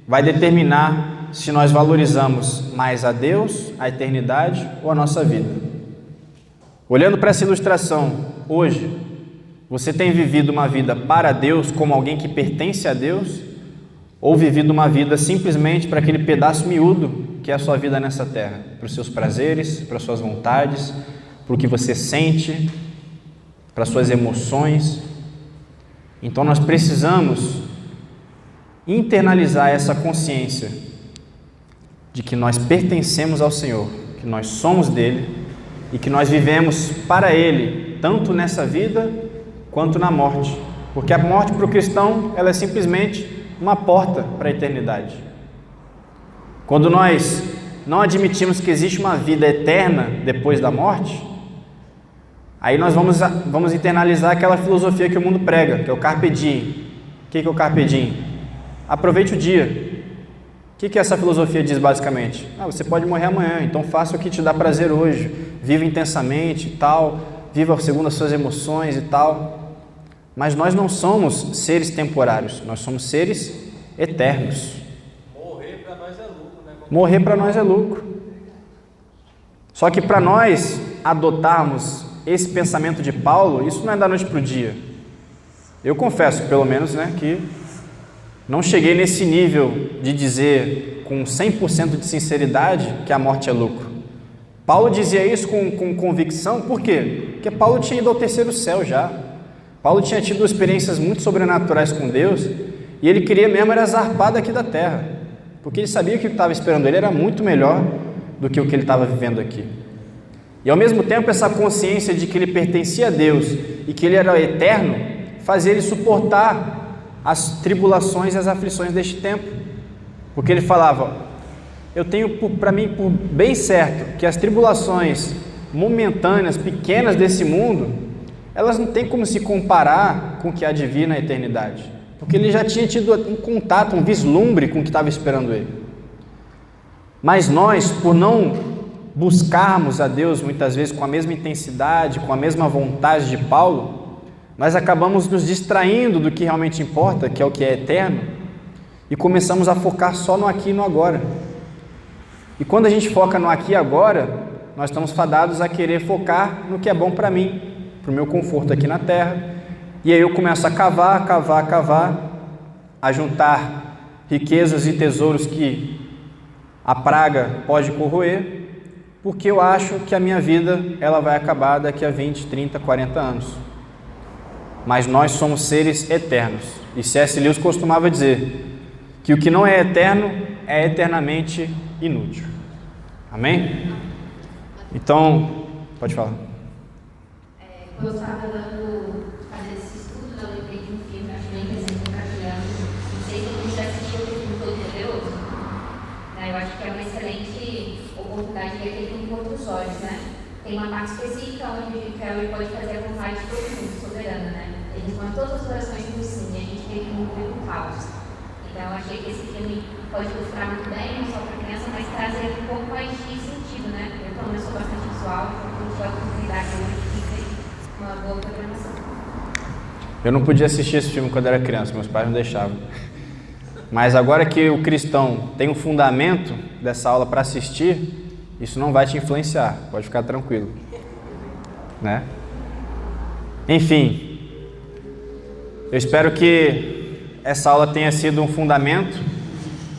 vai determinar se nós valorizamos mais a Deus, a eternidade ou a nossa vida. Olhando para essa ilustração, hoje, você tem vivido uma vida para Deus, como alguém que pertence a Deus, ou vivido uma vida simplesmente para aquele pedaço miúdo que é a sua vida nessa terra, para os seus prazeres, para as suas vontades, para o que você sente, para as suas emoções? Então nós precisamos internalizar essa consciência de que nós pertencemos ao Senhor, que nós somos dele e que nós vivemos para Ele, tanto nessa vida quanto na morte. Porque a morte para o cristão, ela é simplesmente uma porta para a eternidade. Quando nós não admitimos que existe uma vida eterna depois da morte, aí nós vamos internalizar aquela filosofia que o mundo prega, que é o carpe diem. O que é o carpe diem? Aproveite o dia. O que essa filosofia diz basicamente? Você pode morrer amanhã, então faça o que te dá prazer hoje, viva intensamente e tal, viva segundo as suas emoções e tal. Mas nós não somos seres temporários, nós somos seres eternos. Morrer para nós é lucro, né? Morrer para nós é lucro. Só que para nós adotarmos esse pensamento de Paulo, isso não é da noite para o dia. Eu confesso, pelo menos, que não cheguei nesse nível de dizer com 100% de sinceridade que a morte é lucro. Paulo dizia isso com convicção, por quê? Porque Paulo tinha ido ao terceiro céu já. Paulo tinha tido experiências muito sobrenaturais com Deus e ele queria mesmo era zarpar daqui da terra, porque ele sabia que o que estava esperando ele era muito melhor do que o que ele estava vivendo aqui. E ao mesmo tempo essa consciência de que ele pertencia a Deus e que ele era eterno, fazia ele suportar as tribulações e as aflições deste tempo, porque ele falava, eu tenho para mim por bem certo que as tribulações momentâneas, pequenas desse mundo, elas não têm como se comparar com o que há de vir na eternidade, porque ele já tinha tido um contato, um vislumbre com o que estava esperando ele. Mas nós, por não buscarmos a Deus muitas vezes com a mesma intensidade, com a mesma vontade de Paulo, nós acabamos nos distraindo do que realmente importa, que é o que é eterno, e começamos a focar só no aqui e no agora. E quando a gente foca no aqui e agora, nós estamos fadados a querer focar no que é bom para mim, para o meu conforto aqui na terra, e aí eu começo a cavar, a juntar riquezas e tesouros que a praga pode corroer, porque eu acho que a minha vida ela vai acabar daqui a 20, 30, 40 anos. Mas nós somos seres eternos. E C.S. Lewis costumava dizer que o que não é eterno é eternamente inútil. Amém? Então, pode falar. Eu estava fazendo esse estudo, eu lembrei de um filme, acho bem interessante para criança. Não sei se você já assistiu o filme Todo Poderoso. Eu acho que é uma excelente oportunidade de ver aquele filme com outros olhos, né? Tem uma parte específica onde o Carrie pode fazer a vontade de todo mundo, soberana, né? Ele responde todas as orações do sim, e a gente tem que mover com caos. Então eu achei que esse filme pode ilustrar muito bem, não só para criança, mas trazer um pouco mais de sentido, né? Eu pelo menos sou bastante visual, então eu tive a oportunidade de ter uma boa programação. Eu não podia assistir esse filme quando era criança, meus pais não deixavam. Mas agora que o cristão tem um fundamento dessa aula para assistir, isso não vai te influenciar, pode ficar tranquilo, né? Enfim, eu espero que essa aula tenha sido um fundamento,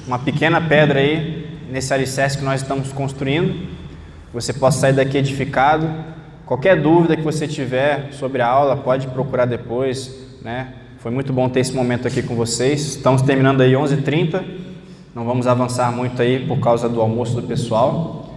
uma pequena pedra aí nesse alicerce que nós estamos construindo, que você possa sair daqui edificado. Qualquer dúvida que você tiver sobre a aula, pode procurar depois, né? Foi muito bom ter esse momento aqui com vocês. Estamos terminando aí 11h30, não vamos avançar muito aí por causa do almoço do pessoal.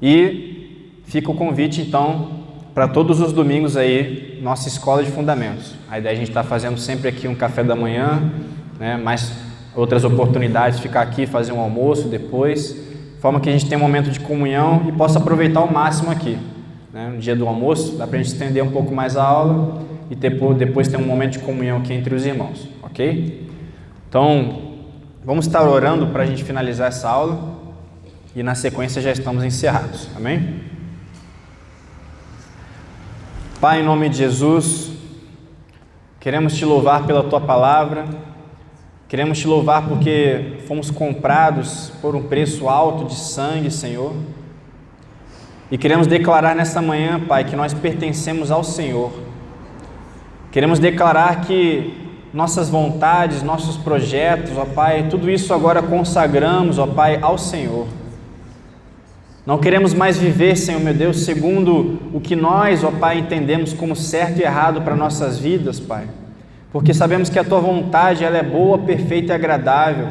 E fica o convite então para todos os domingos aí, nossa escola de fundamentos. A ideia é a gente estar fazendo sempre aqui um café da manhã, né? Mais outras oportunidades, ficar aqui, fazer um almoço depois, de forma que a gente tenha um momento de comunhão e possa aproveitar ao máximo aqui, né? No dia do almoço, dá para a gente estender um pouco mais a aula e depois ter um momento de comunhão aqui entre os irmãos, ok? Então, vamos estar orando para a gente finalizar essa aula e na sequência já estamos encerrados, amém? Pai, em nome de Jesus, queremos te louvar pela tua palavra, queremos te louvar porque fomos comprados por um preço alto de sangue, Senhor, e queremos declarar nessa manhã, Pai, que nós pertencemos ao Senhor. Queremos declarar que nossas vontades, nossos projetos, ó Pai, tudo isso agora consagramos, ó Pai, ao Senhor. Não queremos mais viver, Senhor meu Deus, segundo o que nós, ó Pai, entendemos como certo e errado para nossas vidas, Pai. Porque sabemos que a Tua vontade, ela é boa, perfeita e agradável.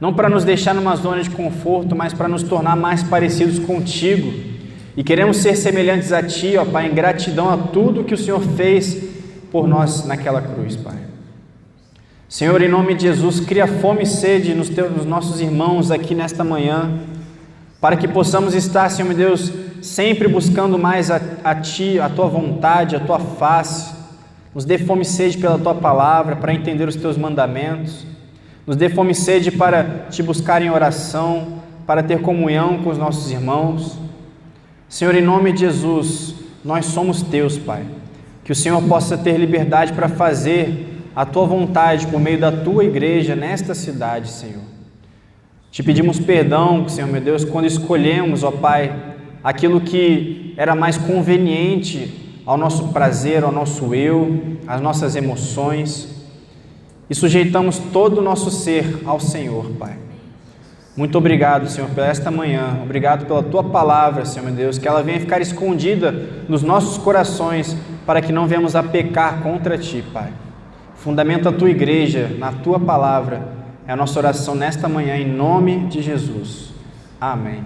Não para nos deixar numa zona de conforto, mas para nos tornar mais parecidos contigo. E queremos ser semelhantes a Ti, ó Pai, em gratidão a tudo que o Senhor fez por nós naquela cruz, Pai. Senhor, em nome de Jesus, cria fome e sede nos nossos irmãos aqui nesta manhã, para que possamos estar, Senhor meu Deus, sempre buscando mais a Ti, a Tua vontade, a Tua face. Nos dê fome e sede pela Tua palavra, para entender os Teus mandamentos. Nos dê fome e sede para Te buscar em oração, para ter comunhão com os nossos irmãos. Senhor, em nome de Jesus, nós somos Teus, Pai. Que o Senhor possa ter liberdade para fazer a Tua vontade por meio da Tua igreja nesta cidade, Senhor. Te pedimos perdão, Senhor meu Deus, quando escolhemos, ó Pai, aquilo que era mais conveniente ao nosso prazer, ao nosso eu, às nossas emoções. e sujeitamos todo o nosso ser ao Senhor, Pai. Muito obrigado, Senhor, por esta manhã. Obrigado pela Tua palavra, Senhor meu Deus, que ela venha ficar escondida nos nossos corações para que não venhamos a pecar contra Ti, Pai. Fundamenta a Tua igreja na Tua palavra. É a nossa oração nesta manhã, em nome de Jesus. Amém.